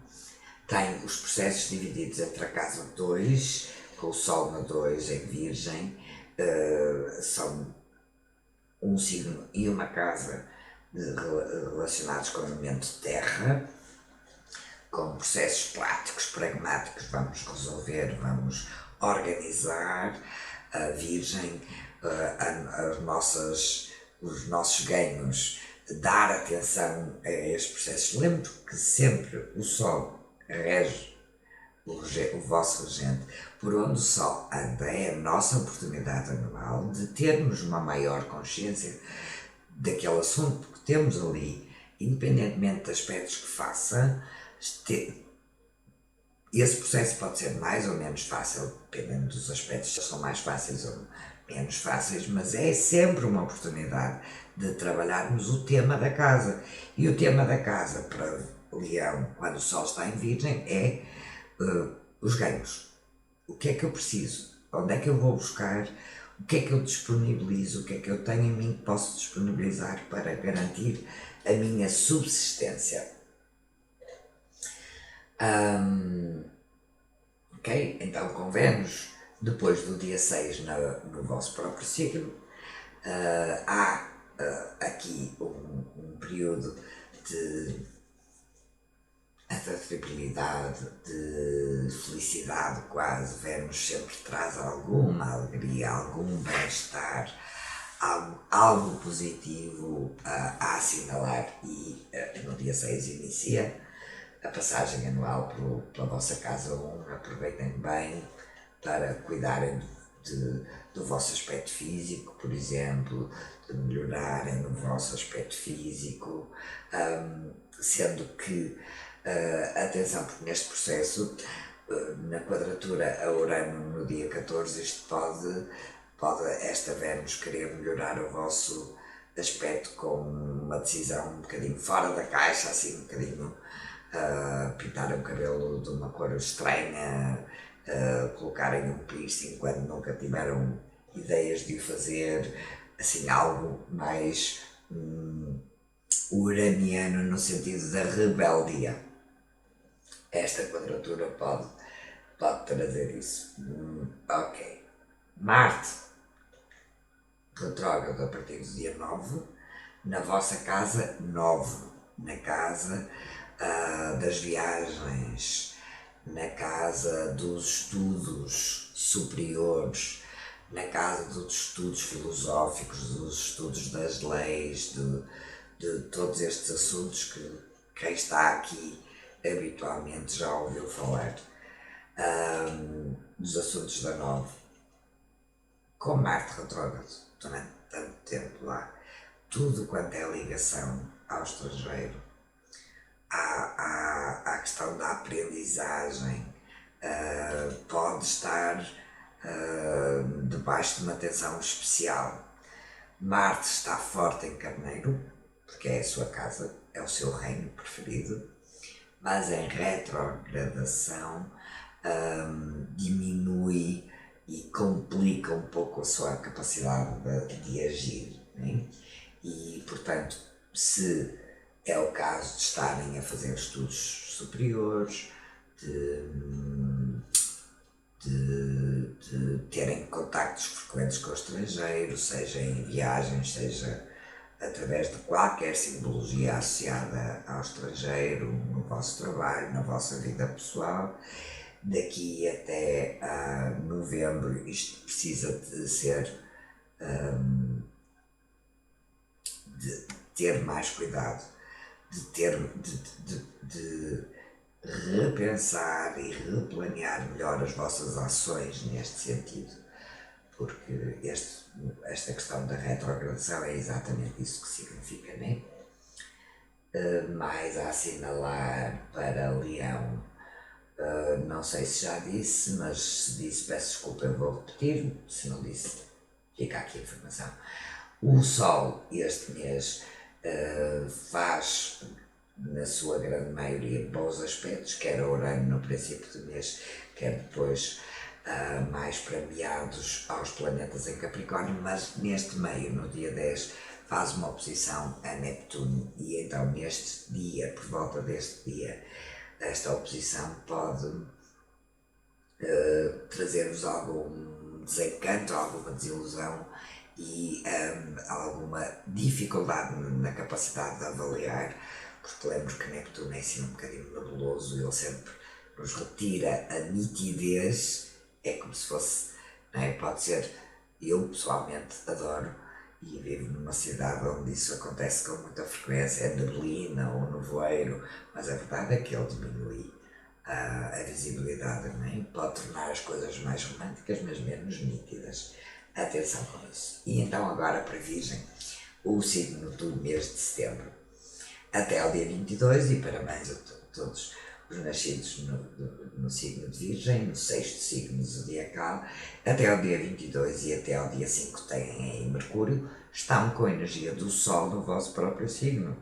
tem os processos divididos entre a casa 2, com o Sol na 2 em Virgem, são um signo e uma casa relacionados com o elemento Terra, com processos práticos, pragmáticos, vamos resolver, vamos organizar. A Virgem, os nossos ganhos, dar atenção a estes processos. Lembro que sempre o Sol rege o vosso regente. Por onde o Sol anda é a nossa oportunidade anual de termos uma maior consciência daquele assunto que temos ali, independentemente de aspectos que faça. Esse processo pode ser mais ou menos fácil, dependendo dos aspectos, se são mais fáceis ou menos fáceis, mas é sempre uma oportunidade de trabalharmos o tema da casa. E o tema da casa para Leão, quando o Sol está em Virgem, é os ganhos. O que é que eu preciso? Onde é que eu vou buscar? O que é que eu disponibilizo? O que é que eu tenho em mim que posso disponibilizar para garantir a minha subsistência? Ok? Então, com Vênus, depois do dia 6 no vosso próprio signo, há aqui um período de adaptabilidade, de felicidade quase. Vênus sempre traz alguma alegria, algum bem-estar, algo positivo a assinalar, e no dia 6 inicia a passagem anual pela vossa casa 1. Aproveitem bem para cuidarem do vosso aspecto físico, por exemplo, de melhorarem o vosso aspecto físico, sendo que, atenção, porque neste processo, na quadratura a Urano no dia 14, isto pode esta Vênus querer melhorar o vosso aspecto com uma decisão um bocadinho fora da caixa, assim um bocadinho pintar o cabelo de uma cor estranha, colocarem um piercing quando nunca tiveram ideias de o fazer, assim, algo mais uraniano no sentido da rebeldia. Esta quadratura pode trazer isso. Ok. Marte, retrógrado a partir do dia 9, na vossa casa 9, na casa das viagens, na casa dos estudos superiores, na casa dos estudos filosóficos, dos estudos das leis, de todos estes assuntos que quem está aqui habitualmente já ouviu falar, dos assuntos da 9. Com Marte retrógrado durante tanto tempo lá, tudo quanto é ligação ao estrangeiro, à questão da aprendizagem, pode estar debaixo de uma atenção especial. Marte está forte em Carneiro, porque é a sua casa, é o seu reino preferido, mas em retrogradação diminui e complica um pouco a sua capacidade de agir, né? E, portanto, se é o caso de estarem a fazer estudos superiores, de terem contactos frequentes com o estrangeiro, seja em viagens, seja através de qualquer simbologia associada ao estrangeiro, no vosso trabalho, na vossa vida pessoal, daqui até novembro isto precisa de ser, de ter mais cuidado, de repensar e replanear melhor as vossas ações neste sentido, porque esta questão da retrogradação é exatamente isso que significa, né? Mais a assinalar para Leão, não sei se já disse, mas se disse, peço desculpa, eu vou repetir, se não disse, fica aqui a informação. O Sol este mês faz, na sua grande maioria, bons aspectos, quer a Urano no princípio do mês, quer depois mais para meados aos planetas em Capricórnio, mas neste meio, no dia 10, faz uma oposição a Neptuno e então neste dia, por volta deste dia, esta oposição pode trazer-vos algum desencanto, alguma desilusão e alguma dificuldade na capacidade de avaliar, porque lembro que Neptuno é assim um bocadinho nebuloso, ele sempre nos retira a nitidez, é como se fosse, não é? Pode ser, eu pessoalmente adoro e vivo numa cidade onde isso acontece com muita frequência, é neblina ou nevoeiro, mas a verdade é que ele diminui a visibilidade, não é? Pode tornar as coisas mais românticas, mas menos nítidas. Atenção com isso. E então agora para Virgem, o signo do mês de setembro, até ao dia 22, e parabéns a todos os nascidos no signo de Virgem, no sexto signo zodiacal, até ao dia 22 e até ao dia 5 têm em Mercúrio, estão com a energia do Sol no vosso próprio signo.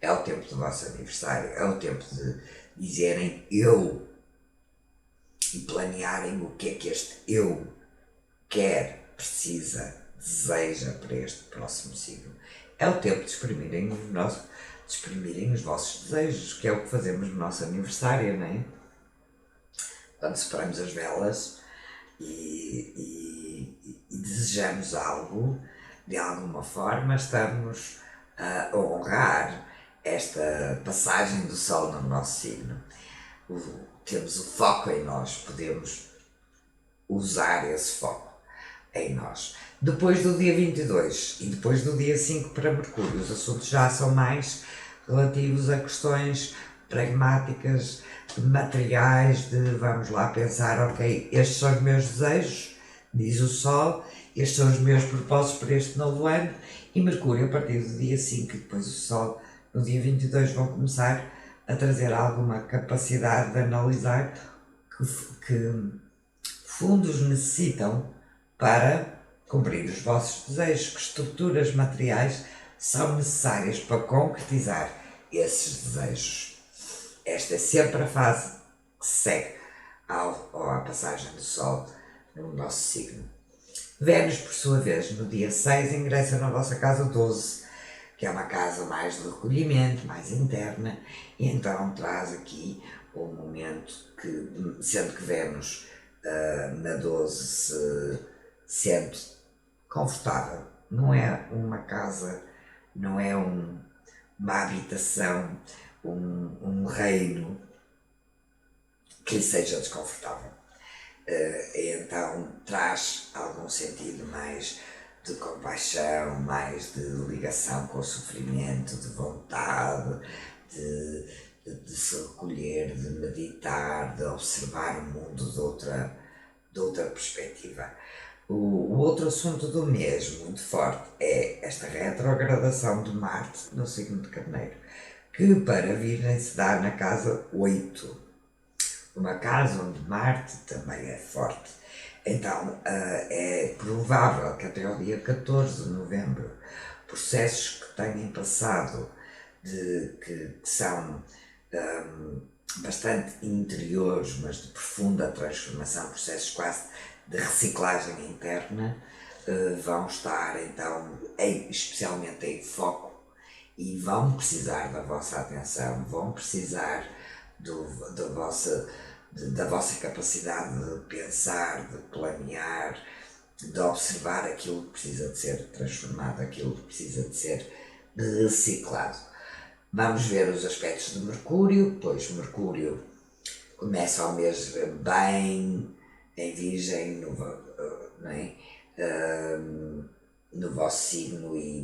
É o tempo do vosso aniversário, é o tempo de dizerem eu e planearem o que é que este eu quer, precisa, deseja para este próximo signo. É o tempo de exprimirem os vossos desejos, que é o que fazemos no nosso aniversário, não é? Quando separamos as velas e desejamos algo, de alguma forma estamos a honrar esta passagem do Sol no nosso signo. Temos o foco em nós, podemos usar esse foco em nós. Depois do dia 22 e depois do dia 5 para Mercúrio, os assuntos já são mais relativos a questões pragmáticas, materiais, de vamos lá pensar, ok, estes são os meus desejos, diz o Sol, estes são os meus propósitos para este novo ano, e Mercúrio a partir do dia 5 e depois o Sol no dia 22 vão começar a trazer alguma capacidade de analisar que fundos necessitam para cumprir os vossos desejos, que estruturas materiais são necessárias para concretizar esses desejos. Esta é sempre a fase que segue à passagem do Sol no nosso signo. Vênus, por sua vez, no dia 6, ingressa na vossa casa 12, que é uma casa mais de recolhimento, mais interna, e então traz aqui um momento que, sendo que Vênus na 12 se sente confortável, não é uma casa, não é uma habitação, um reino que lhe seja desconfortável. Então traz algum sentido mais de compaixão, mais de ligação com o sofrimento, de vontade, de se recolher, de meditar, de observar o mundo de outra perspectiva. O outro assunto do mês, muito forte, é esta retrogradação de Marte no signo de Carneiro, que para Virgem se dá na casa 8, uma casa onde Marte também é forte. Então é provável que até ao dia 14 de novembro processos que tenham passado, que são bastante interiores, mas de profunda transformação, processos quase de reciclagem interna, vão estar então especialmente em foco e vão precisar da vossa atenção, vão precisar da vossa capacidade de pensar, de planear, de observar aquilo que precisa de ser transformado, aquilo que precisa de ser reciclado. Vamos ver os aspectos de Mercúrio, pois Mercúrio começa ao mês bem em Virgem, no vosso signo e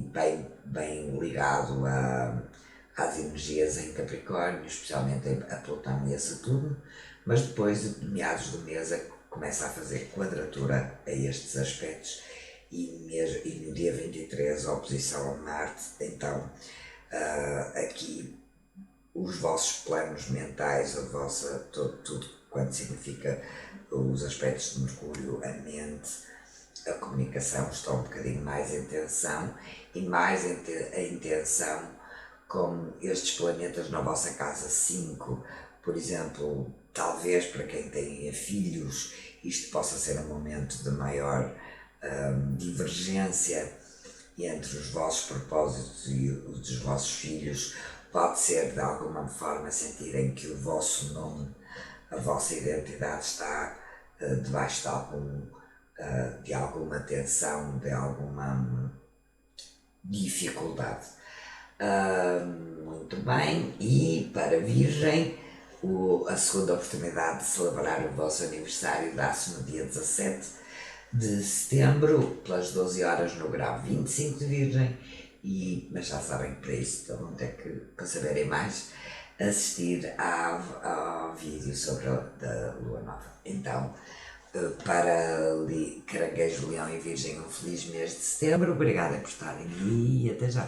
bem ligado às energias em Capricórnio, especialmente a Plutão e a Saturno, mas depois, de meados do mês, começa a fazer quadratura a estes aspectos e no dia 23 a oposição a Marte. Então aqui os vossos planos mentais, tudo quanto significa os aspectos de Mercúrio, a mente, a comunicação, estão um bocadinho mais em tensão, e mais em tensão com estes planetas na vossa casa 5, por exemplo. Talvez para quem tem filhos isto possa ser um momento de maior divergência entre os vossos propósitos e os dos vossos filhos. Pode ser de alguma forma sentirem que o vosso nome, a vossa identidade está debaixo de alguma tensão, de alguma dificuldade. Muito bem, e para Virgem, a segunda oportunidade de celebrar o vosso aniversário dá-se no dia 17 de setembro, pelas 12 horas, no grau 25 de Virgem, mas já sabem que para isso vão ter que, para saberem mais, assistir ao vídeo sobre a Lua Nova. Então, para Caranguejo, Leão e Virgem, um feliz mês de setembro. Obrigada por estarem aí e até já.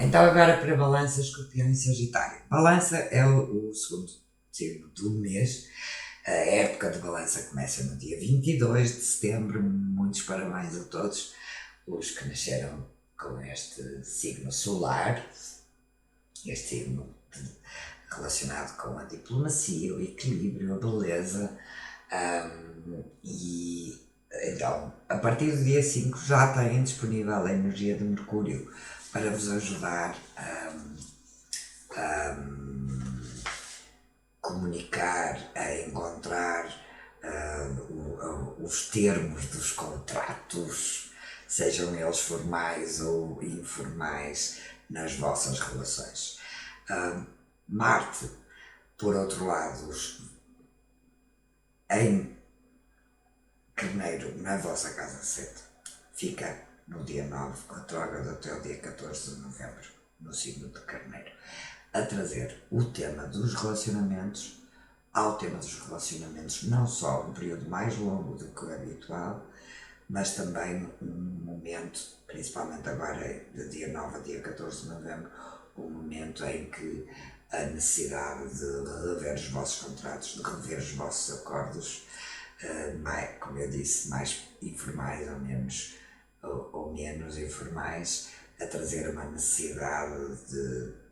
Então agora para Balança, Escorpião e Sagitário. Balança é o segundo signo do mês. A época de Balança começa no dia 22 de setembro. Muitos parabéns a todos os que nasceram com este signo solar, este signo relacionado com a diplomacia, o equilíbrio, a beleza. E então, a partir do dia 5 já têm disponível a energia de Mercúrio para vos ajudar a comunicar, a encontrar os termos dos contratos, sejam eles formais ou informais, nas vossas relações. Marte, por outro lado, em Carneiro, na vossa casa 7, fica no dia 9, retrógrado até o dia 14 de novembro, no signo de Carneiro, a trazer o tema dos relacionamentos, ao tema dos relacionamentos não só um período mais longo do que o habitual, mas também um momento, principalmente agora de dia 9 a dia 14 de novembro, um momento em que a necessidade de rever os vossos contratos, de rever os vossos acordos, como eu disse, mais informais ou menos informais, a trazer uma necessidade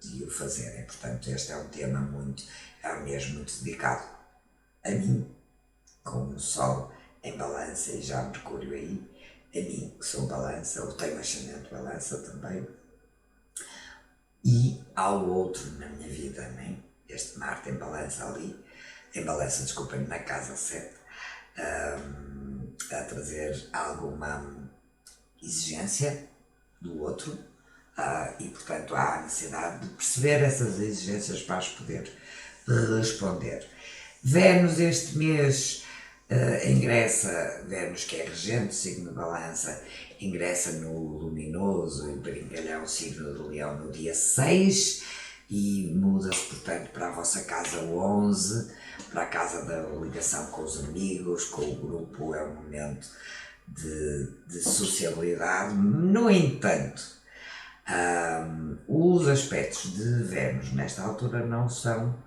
de o fazerem. Portanto, este é um tema é um mês muito dedicado a mim, com o Sol em Balança e já Mercúrio aí, a mim que sou Balança, ou tenho ascendente Balança também, e ao outro na minha vida, né? Este Marte em Balança ali, em Balança, desculpem, na casa 7, a trazer alguma exigência do outro, e portanto há a necessidade de perceber essas exigências para as poder responder. Vênus este mês ingressa, Vênus que é regente do signo de Balança, ingressa no luminoso e brincalhão signo do Leão no dia 6 e muda-se portanto para a vossa casa 11, para a casa da ligação com os amigos, com o grupo, é um momento de sociabilidade. No entanto, os aspectos de Vênus nesta altura não são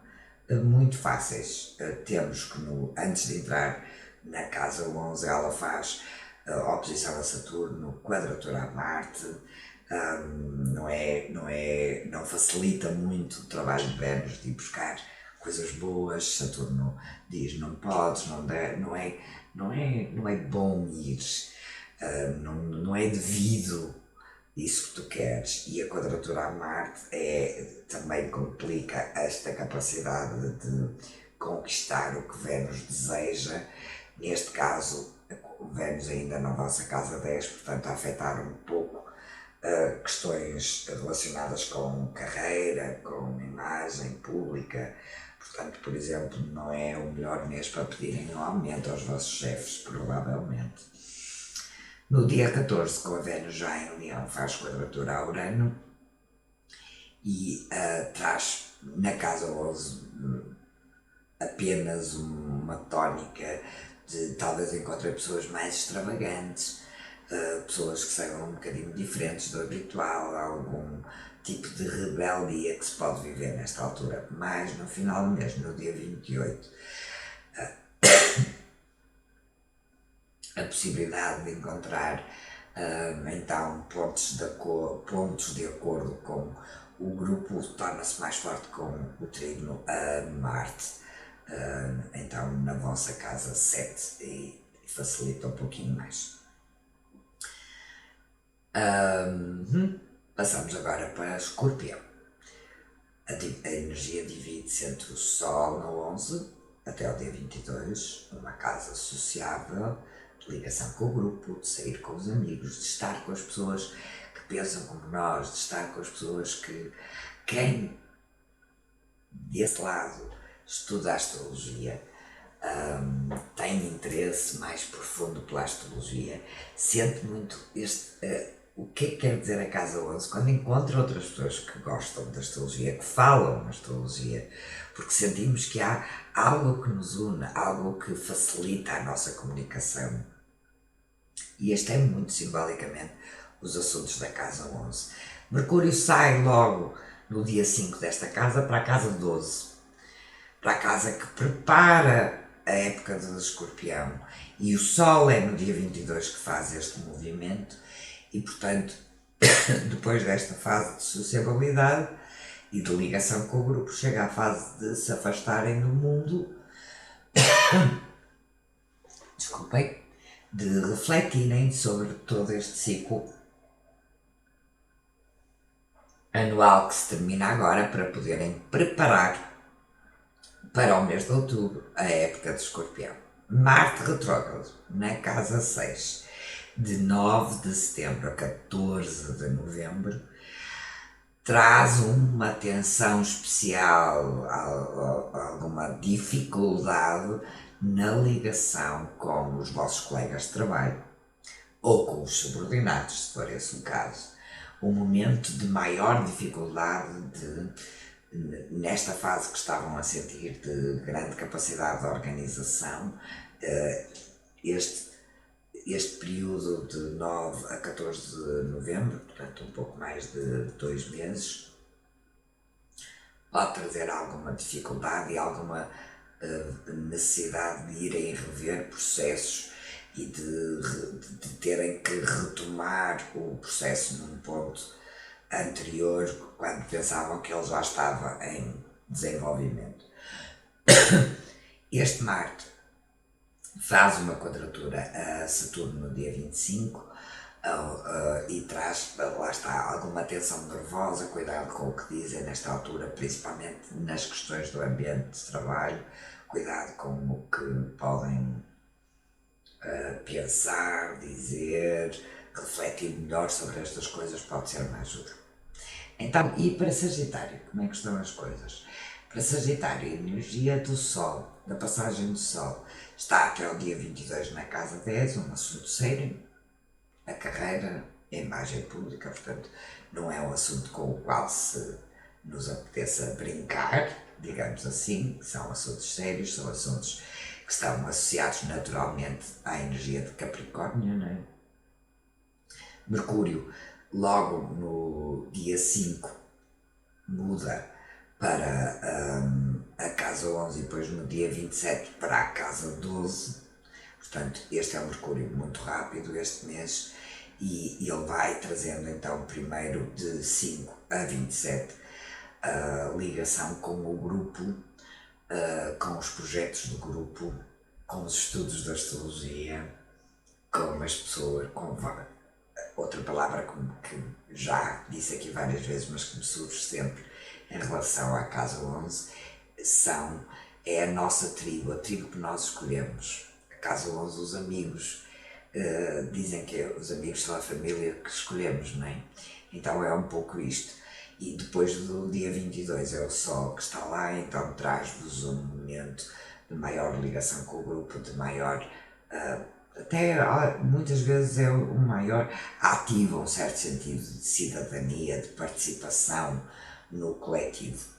muito fáceis. Temos que, antes de entrar na casa 11, ela faz oposição a Saturno, quadratura a Marte, não facilita muito o trabalho de Vênus de ir buscar coisas boas. Saturno diz não podes, não der, não é bom ir, não é devido isso que tu queres, e a quadratura a Marte também complica esta capacidade de conquistar o que Vênus deseja. Neste caso, Vênus ainda na vossa casa 10, portanto a afetar um pouco questões relacionadas com carreira, com imagem pública. Portanto, por exemplo, não é o melhor mês para pedirem um aumento aos vossos chefes, provavelmente. No dia 14, com a Vênus já em Leão, faz quadratura a Urano e traz na casa 11 apenas uma tónica de talvez encontrar pessoas mais extravagantes, pessoas que sejam um bocadinho diferentes do habitual, algum tipo de rebeldia que se pode viver nesta altura, mas no final do mês, no dia 28, a possibilidade de encontrar então pontos de acordo com o grupo torna-se mais forte com o trígono a Marte, então na vossa casa 7, e facilita um pouquinho mais. Passamos agora para Escorpião. A energia divide-se entre o Sol no 11 até o dia 22, uma casa sociável, de ligação com o grupo, de sair com os amigos, de estar com as pessoas que pensam como nós, de estar com as pessoas que quem desse lado estuda a astrologia, tem interesse mais profundo pela astrologia, sente muito o que é que quer dizer a casa 11 quando encontra outras pessoas que gostam da astrologia, que falam na astrologia, porque sentimos que há algo que nos une, algo que facilita a nossa comunicação. E este é muito simbolicamente os assuntos da casa 11. Mercúrio sai logo no dia 5 desta casa para a casa 12, para a casa que prepara a época do Escorpião, e o Sol é no dia 22 que faz este movimento, e portanto, depois desta fase de sociabilidade e de ligação com o grupo, chega a fase de se afastarem do mundo, desculpem, de refletirem sobre todo este ciclo anual que se termina agora, para poderem preparar para o mês de outubro a época de Escorpião. Marte retrógrado na casa 6, de 9 de setembro a 14 de novembro, traz uma tensão especial, alguma dificuldade na ligação com os vossos colegas de trabalho ou com os subordinados, se for esse o caso. Um momento de maior dificuldade nesta fase que estavam a sentir, de grande capacidade de organização. Este período de 9 a 14 de novembro, portanto um pouco mais de 2 meses, pode trazer alguma dificuldade e alguma necessidade de irem rever processos e de terem que retomar o processo num ponto anterior, quando pensavam que ele já estava em desenvolvimento. Este Marte faz uma quadratura a Saturno no dia 25 e traz, lá está, alguma tensão nervosa, cuidado com o que dizem nesta altura, principalmente nas questões do ambiente de trabalho, cuidado com o que podem pensar, dizer, refletir melhor sobre estas coisas pode ser uma ajuda. Então, e para Sagitário, como é que estão as coisas? Para Sagitário, a energia do Sol, da passagem do Sol, está até o dia 22 na casa 10, um assunto sério, a carreira, a imagem pública, portanto, não é um assunto com o qual se nos apeteça brincar, digamos assim, são assuntos sérios, são assuntos que estão associados naturalmente à energia de Capricórnio, não é? Mercúrio, logo no dia 5, muda para a casa 11 e depois no dia 27 para a casa 12. Portanto, este é um Mercúrio muito rápido este mês e ele vai trazendo então primeiro de 5 a 27 a ligação com o grupo, com os projetos do grupo, com os estudos da astrologia, com as pessoas, com outra palavra que já disse aqui várias vezes, mas que me surge sempre em relação à casa 11, é a nossa tribo, a tribo que nós escolhemos. A casa 11, os amigos, dizem que os amigos são a família que escolhemos, não é? Então é um pouco isto. E depois do dia 22 é o Sol que está lá, então traz-vos um momento de maior ligação com o grupo, de maior, até muitas vezes é o maior, ativa um certo sentido de cidadania, de participação no coletivo.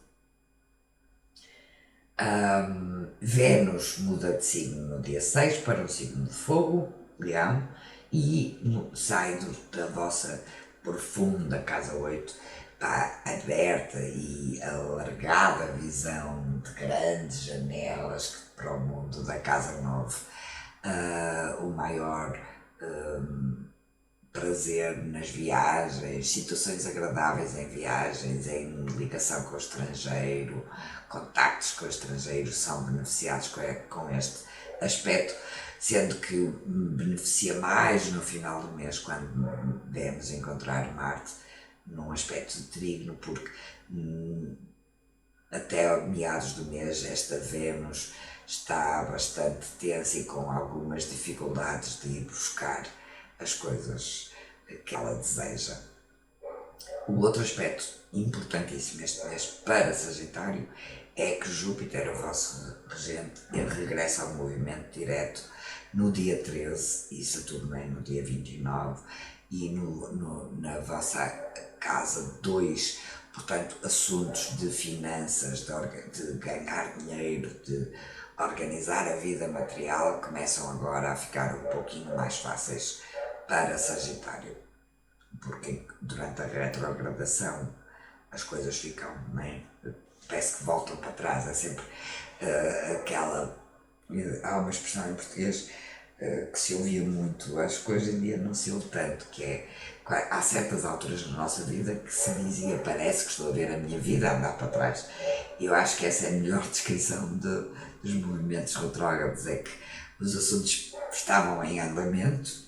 Vênus muda de signo no dia 6 para um signo de fogo, Leão, e sai da vossa profunda casa 8 para a aberta e alargada visão de grandes janelas para o mundo da casa 9. O maior prazer nas viagens, situações agradáveis em viagens, em ligação com o estrangeiro, contactos com o estrangeiro são beneficiados com este aspecto, sendo que beneficia mais no final do mês quando devemos encontrar Marte num aspecto de trígono, porque até meados do mês esta Vênus está bastante tensa e com algumas dificuldades de ir buscar as coisas que ela deseja. O outro aspecto importantíssimo este mês para Sagitário é que Júpiter, o vosso regente, ele regressa ao movimento direto no dia 13 e Saturno é no dia 29 e na vossa casa 2, portanto, assuntos de finanças, de ganhar dinheiro, de organizar a vida material começam agora a ficar um pouquinho mais fáceis para Sagitário, porque durante a retrogradação as coisas ficam, não é? Parece que voltam para trás, é sempre aquela, há uma expressão em português que se ouvia muito, acho que hoje em dia não se ouve tanto, que é, há certas alturas na nossa vida que se dizia, parece que estou a ver a minha vida a andar para trás. Eu acho que essa é a melhor descrição dos movimentos retrógrados, é que os assuntos estavam em andamento,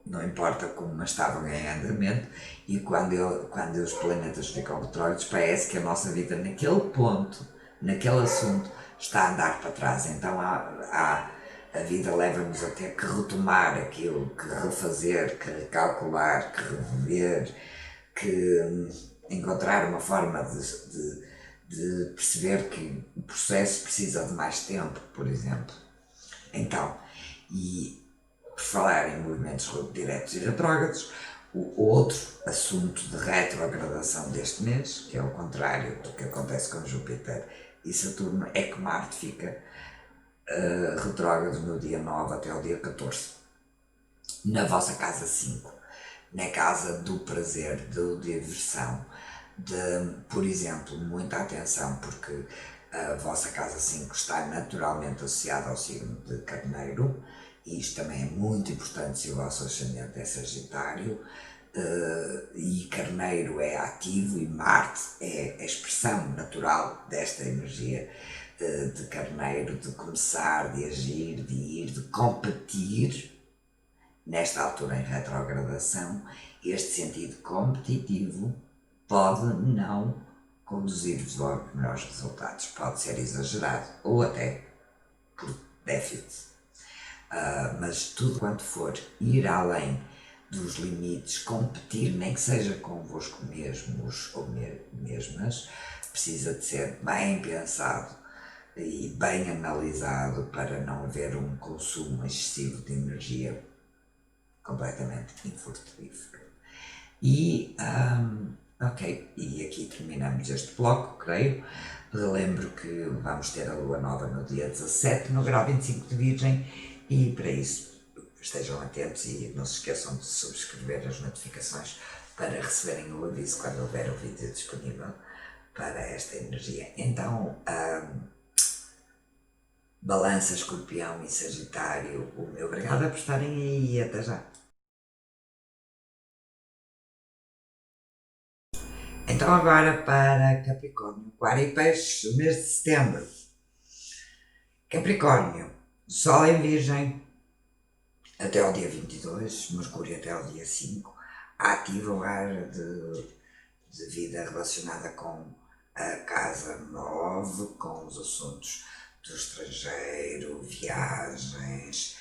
não importa como, mas estavam em andamento, e quando os planetas ficam retrógrados, parece que a nossa vida naquele ponto, naquele assunto, está a andar para trás. Então a vida leva-nos a ter que retomar aquilo, que refazer, que recalcular, que rever, que encontrar uma forma de perceber que o processo precisa de mais tempo, por exemplo. Então, e por falar em movimentos diretos e retrógrados, o outro assunto de retrogradação deste mês, que é o contrário do que acontece com Júpiter e Saturno, é que Marte fica retrógrado no dia 9 até o dia 14, na vossa casa 5, na casa do prazer, da diversão, por exemplo, muita atenção, porque a vossa casa 5 está naturalmente associada ao signo de Carneiro, e isto também é muito importante se o vosso ascendente é Sagitário. e Carneiro é ativo e Marte é a expressão natural desta energia de Carneiro, de começar, de agir, de ir, de competir, nesta altura em retrogradação. Este sentido competitivo pode não conduzir-vos logo a melhores resultados, pode ser exagerado ou até por déficit. Mas tudo quanto for ir além dos limites, competir, nem que seja convosco mesmos ou mesmas, precisa de ser bem pensado e bem analisado para não haver um consumo excessivo de energia completamente infrutífero. E, e aqui terminamos este bloco, creio. Lembro que vamos ter a lua nova no dia 17, no grau 25 de Virgem, e para isso estejam atentos e não se esqueçam de subscrever as notificações para receberem o aviso quando houver o vídeo disponível para esta energia. Então, Balança, Escorpião e Sagitário, o meu obrigado por estarem aí e até já. Então agora para Capricórnio, Aquário e Peixes, o mês de setembro. Capricórnio, Sol em Virgem até ao dia 22, Mercúrio até ao dia 5, ativa o área de vida relacionada com a casa 9, com os assuntos do estrangeiro, viagens,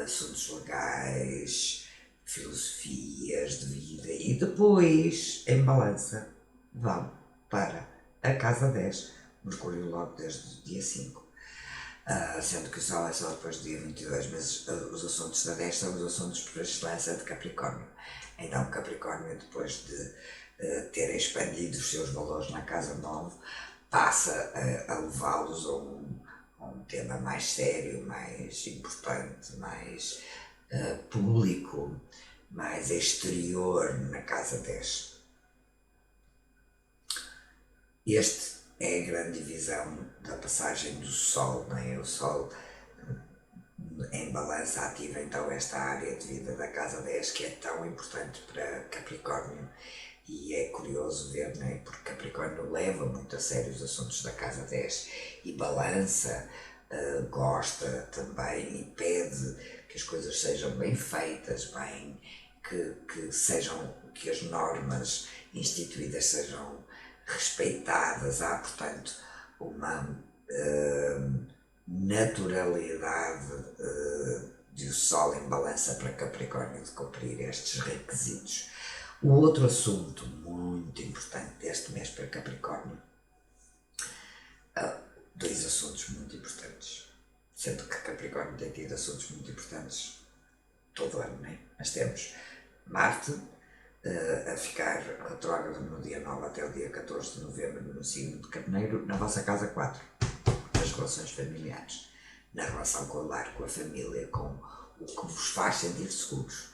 assuntos legais, filosofias de vida, e depois, em Balança, vão para a casa 10, Mercúrio logo desde o dia 5. Sendo que o Sol é só depois do dia 22, mas os assuntos da 10 são os assuntos por excelência de Capricórnio. Então Capricórnio, depois de ter expandido os seus valores na casa 9, passa a levá-los a um tema mais sério, mais importante, mais público, mais exterior na casa 10. Este é a grande divisão da passagem do Sol, não é? O Sol em Balança ativa então esta área de vida da casa 10, que é tão importante para Capricórnio, e é curioso ver, não é? Porque Capricórnio leva muito a sério os assuntos da casa 10 e Balança gosta também e pede que as coisas sejam bem feitas, bem, que as normas instituídas sejam respeitadas. Há, portanto, uma naturalidade de o Sol em Balança para Capricórnio de cumprir estes requisitos. O outro assunto muito importante deste mês para Capricórnio, dois assuntos muito importantes, sendo que Capricórnio tem tido assuntos muito importantes todo o ano, não é? Mas temos Marte a ficar retrógrado no dia 9 até o dia 14 de novembro no signo de Carneiro, na vossa casa 4, das relações familiares, na relação com o lar, com a família, com o que vos faz sentir seguros,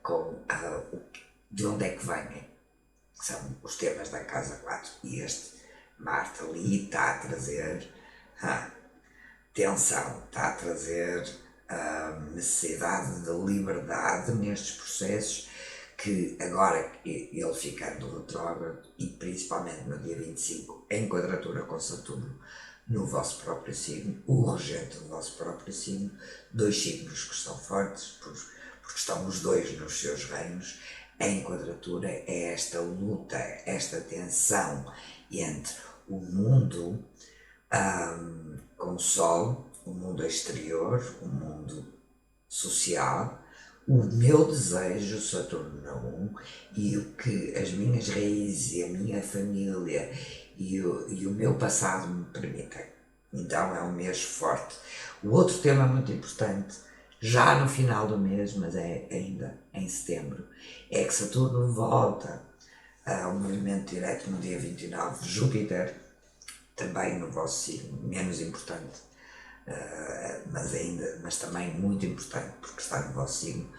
com de onde é que vêm, que são os temas da casa 4, e este Marte ali está a trazer tensão, está a trazer necessidade de liberdade nestes processos, que agora ele ficando retrógrado e principalmente no dia 25 em quadratura com Saturno no vosso próprio signo, o regente do vosso próprio signo, dois signos que estão fortes porque estão os dois nos seus reinos em quadratura, é esta luta, esta tensão entre o mundo com o Sol, o mundo exterior, o mundo social, o meu desejo, Saturno na 1, e o que as minhas raízes e a minha família e o meu passado me permitem. Então é um mês forte. O outro tema muito importante, já no final do mês, mas é ainda em setembro, é que Saturno volta ao movimento direto no dia 29, Júpiter, também no vosso signo, menos importante, mas também muito importante, porque está no vosso signo,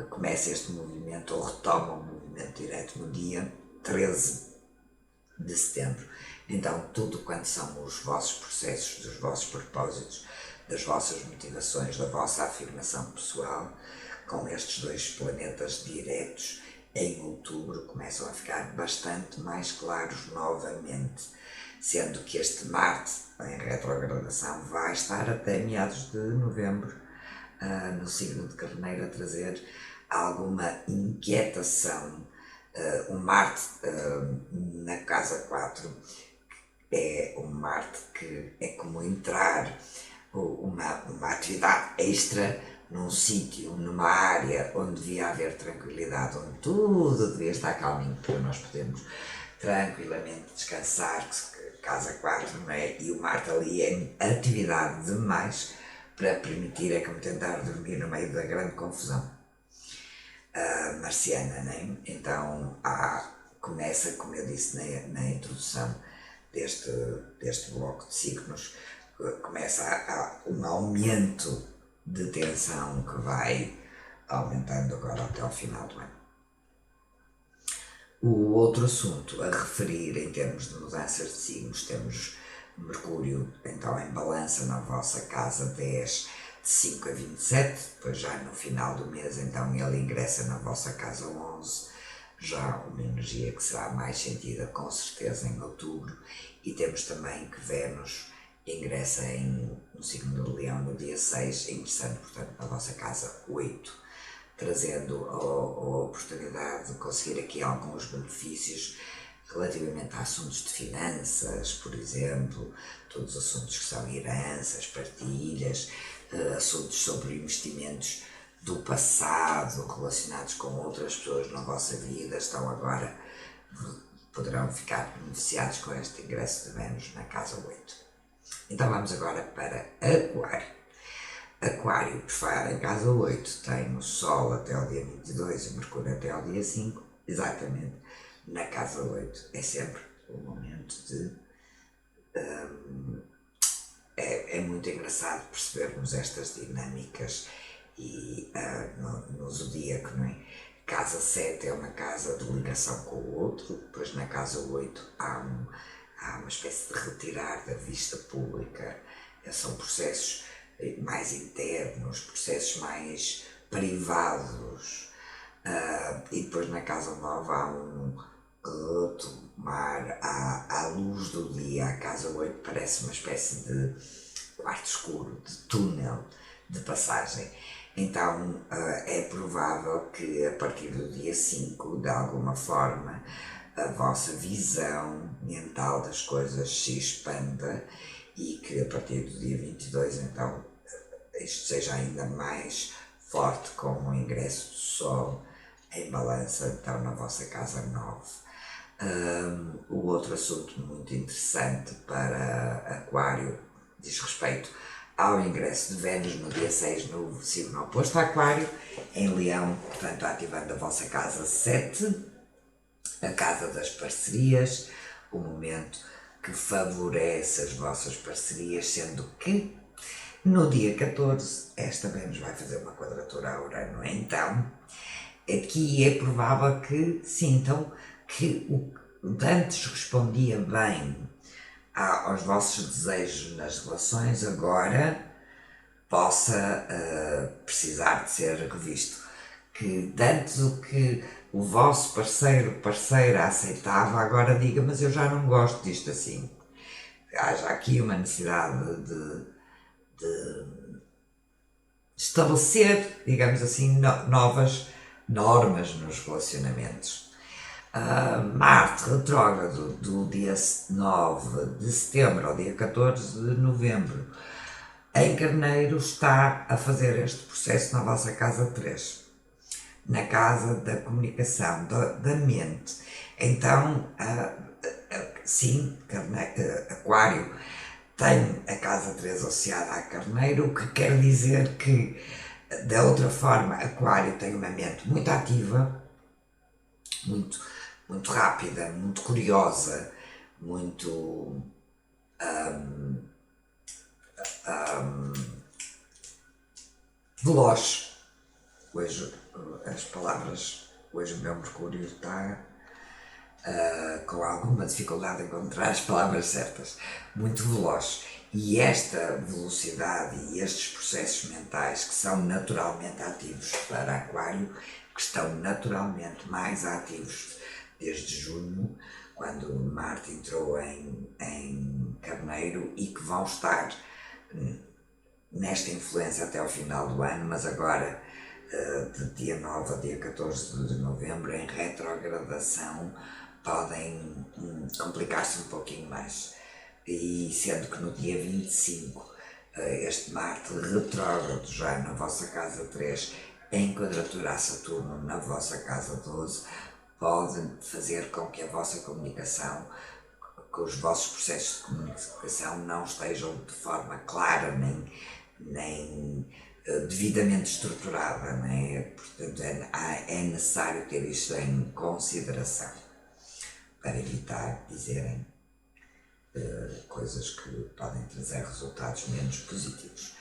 começa este movimento, ou retoma o movimento direto no dia 13 de setembro. Então, tudo quanto são os vossos processos, dos vossos propósitos, das vossas motivações, da vossa afirmação pessoal, com estes dois planetas diretos, em outubro começam a ficar bastante mais claros novamente, sendo que este Marte em retrogradação vai estar até meados de novembro no signo de Carneiro a trazer alguma inquietação. O Marte na casa 4 é um Marte que é como entrar uma atividade extra num sítio, numa área onde devia haver tranquilidade, onde tudo devia estar calminho para nós podermos tranquilamente descansar, casa 4, não é? E o Marte ali é atividade demais para permitir, é como tentar dormir no meio da grande confusão marciana, não é? Então começa, como eu disse na introdução deste bloco de signos, começa um aumento de tensão que vai aumentando agora até ao final do ano. O outro assunto a referir em termos de mudanças de signos, temos Mercúrio então em balança na vossa casa 10 de 5 a 27, depois já no final do mês então ele ingressa na vossa casa 11, já uma energia que será mais sentida com certeza em outubro, e temos também que Vênus ingressa no signo de Leão no dia 6, ingressando portanto na vossa casa 8, trazendo a oportunidade de conseguir aqui alguns benefícios relativamente a assuntos de finanças, por exemplo, todos os assuntos que são heranças, partilhas, assuntos sobre investimentos do passado relacionados com outras pessoas na vossa vida, poderão ficar beneficiados com este ingresso de Vênus na casa 8. Então vamos agora para Aquário. Aquário, por falar em casa 8, tem o Sol até o dia 22 e o Mercúrio até o dia 5, exatamente na casa 8. É sempre o momento de... É muito engraçado percebermos estas dinâmicas e no zodíaco, não é? Casa 7 é uma casa de ligação com o outro, depois na casa 8 há uma espécie de retirar da vista pública, são processos mais internos, processos mais privados, e depois na casa 9 há um retomar à luz do dia. A casa 8 parece uma espécie de quarto escuro, de túnel de passagem. Então é provável que a partir do dia 5, de alguma forma, a vossa visão mental das coisas se expanda e que a partir do dia 22, então, isto seja ainda mais forte com o ingresso do Sol em balança, então, na vossa casa 9. O outro assunto muito interessante para Aquário diz respeito ao ingresso de Vênus no dia 6 no signo oposto a Aquário, em Leão, portanto ativando a vossa casa 7, a casa das parcerias, o momento que favorece as vossas parcerias, sendo que no dia 14 esta Vênus vai fazer uma quadratura a Urano. Então aqui é provável que sintam que o que antes respondia bem aos vossos desejos nas relações, agora possa precisar de ser revisto. Que antes o que o vosso parceira aceitava, agora diga, mas eu já não gosto disto assim. Haja aqui uma necessidade de estabelecer, digamos assim, novas normas nos relacionamentos. Marte retrógrado do dia 9 de setembro ao dia 14 de novembro em Carneiro está a fazer este processo na vossa casa 3, na casa da comunicação, da mente. Então, sim, Aquário tem a casa 3 associada a Carneiro, o que quer dizer que, da outra forma, Aquário tem uma mente muito ativa, muito rápida, muito curiosa, muito veloz. Hoje as palavras, hoje o meu Mercúrio está com alguma dificuldade em encontrar as palavras certas, muito veloz. E esta velocidade e estes processos mentais que são naturalmente ativos para Aquário, que que estão naturalmente mais ativos desde junho, quando Marte entrou em Carneiro, e que vão estar nesta influência até ao final do ano, mas agora de dia 9 a dia 14 de novembro, em retrogradação, podem complicar-se um pouquinho mais. E sendo que no dia 25, este Marte retrógrado já na vossa casa 3, em quadratura a Saturno na vossa casa 12, pode fazer com que a vossa comunicação, que os vossos processos de comunicação não estejam de forma clara nem devidamente estruturada, né? Portanto é necessário ter isto em consideração para evitar dizerem coisas que podem trazer resultados menos positivos.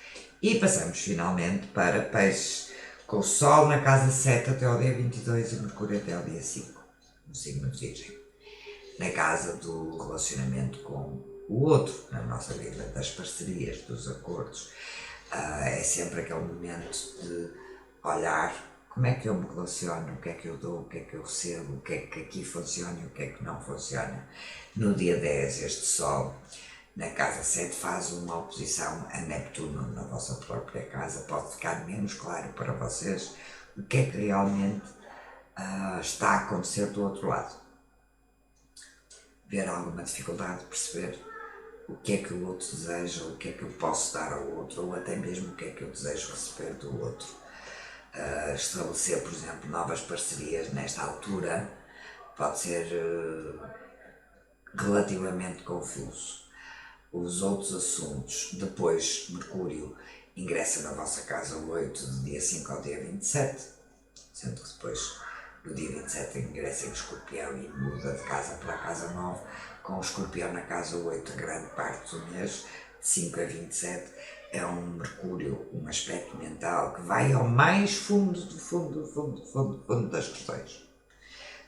E passamos finalmente para Peixes, com o Sol na casa 7 até ao dia 22 e Mercúrio até ao dia 5, no signo de Virgem. Na casa do relacionamento com o outro, na nossa vida, das parcerias, dos acordos. É sempre aquele momento de olhar como é que eu me relaciono, o que é que eu dou, o que é que eu recebo, o que é que aqui funciona e o que é que não funciona. No dia 10, este Sol, na casa 7, faz uma oposição a Neptuno na vossa própria casa. Pode ficar menos claro para vocês o que é que realmente está a acontecer do outro lado. Ver alguma dificuldade, perceber o que é que o outro deseja, o que é que eu posso dar ao outro, ou até mesmo o que é que eu desejo receber do outro. Estabelecer, por exemplo, novas parcerias nesta altura pode ser relativamente confuso. Os outros assuntos, depois Mercúrio ingressa na vossa casa 8, do dia 5 ao dia 27, sendo que depois no dia 27 ingressa em Escorpião e muda de casa para a casa 9, com o Escorpião na casa 8 grande parte do mês, de 5 a 27, é um Mercúrio, um aspecto mental que vai ao mais fundo das questões.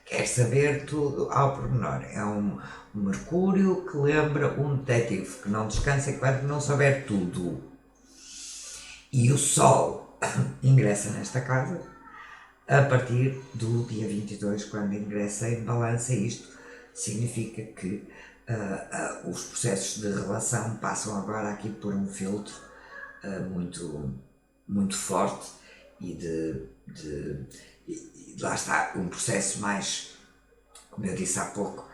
Quer saber tudo ao pormenor. É um Mercúrio que lembra um detetive que não descansa enquanto não souber tudo. E o Sol ingressa nesta casa a partir do dia 22, quando ingressa em Balança. Isto significa que os processos de relação passam agora aqui por um filtro muito forte e lá está, um processo mais, como eu disse há pouco,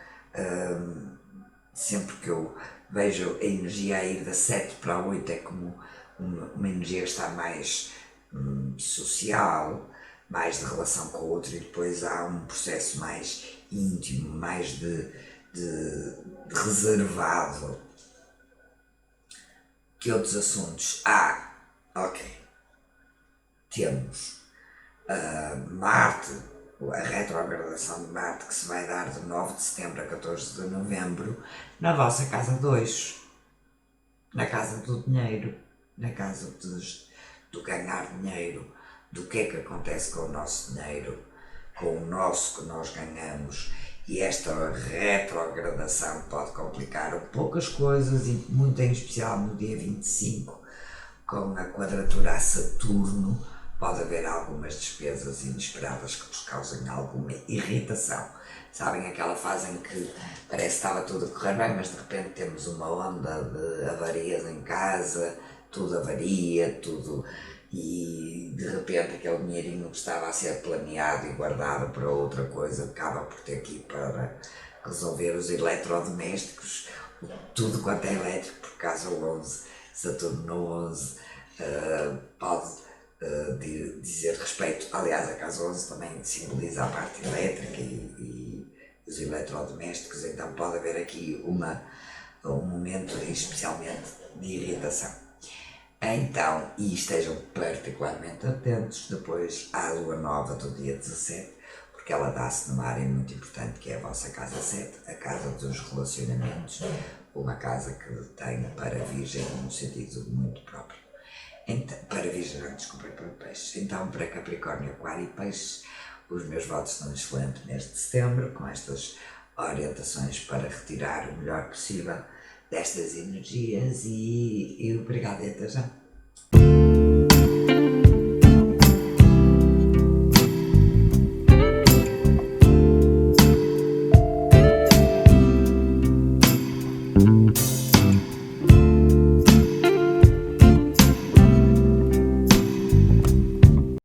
sempre que eu vejo a energia a ir da 7 para a 8 é como uma energia que está mais social, mais de relação com o outro, e depois há um processo mais íntimo, mais de reservado. Que outros assuntos? Ok. Temos Marte, a retrogradação de Marte, que se vai dar de 9 de setembro a 14 de novembro, na vossa casa 2, na casa do dinheiro, na casa do ganhar dinheiro, do que é que acontece com o nosso dinheiro, com o nosso que nós ganhamos. E esta retrogradação pode complicar um pouco as coisas, e muito em especial no dia 25, com a quadratura a Saturno, pode haver algumas despesas inesperadas que vos causem alguma irritação. Sabem aquela fase em que parece que estava tudo a correr bem, mas de repente temos uma onda de avarias em casa, tudo avaria, tudo, e de repente aquele dinheirinho que estava a ser planeado e guardado para outra coisa acaba por ter que ir para resolver os eletrodomésticos, tudo quanto é elétrico, por causa do 11, Saturno no 11, pode dizer respeito. Aliás, a casa 11 também simboliza a parte elétrica e os eletrodomésticos, então pode haver aqui um momento especialmente de irritação. Então, e estejam particularmente atentos depois à lua nova do dia 17, porque ela dá-se numa área muito importante, que é a vossa casa 7, a casa dos relacionamentos, uma casa que tem para Virgem um sentido muito próprio. Então, para Virgem, desculpem, para Peixes. Então, para Capricórnio, Aquário e Peixes, os meus votos são excelentes neste setembro, com estas orientações para retirar o melhor possível destas energias, e obrigada e até já.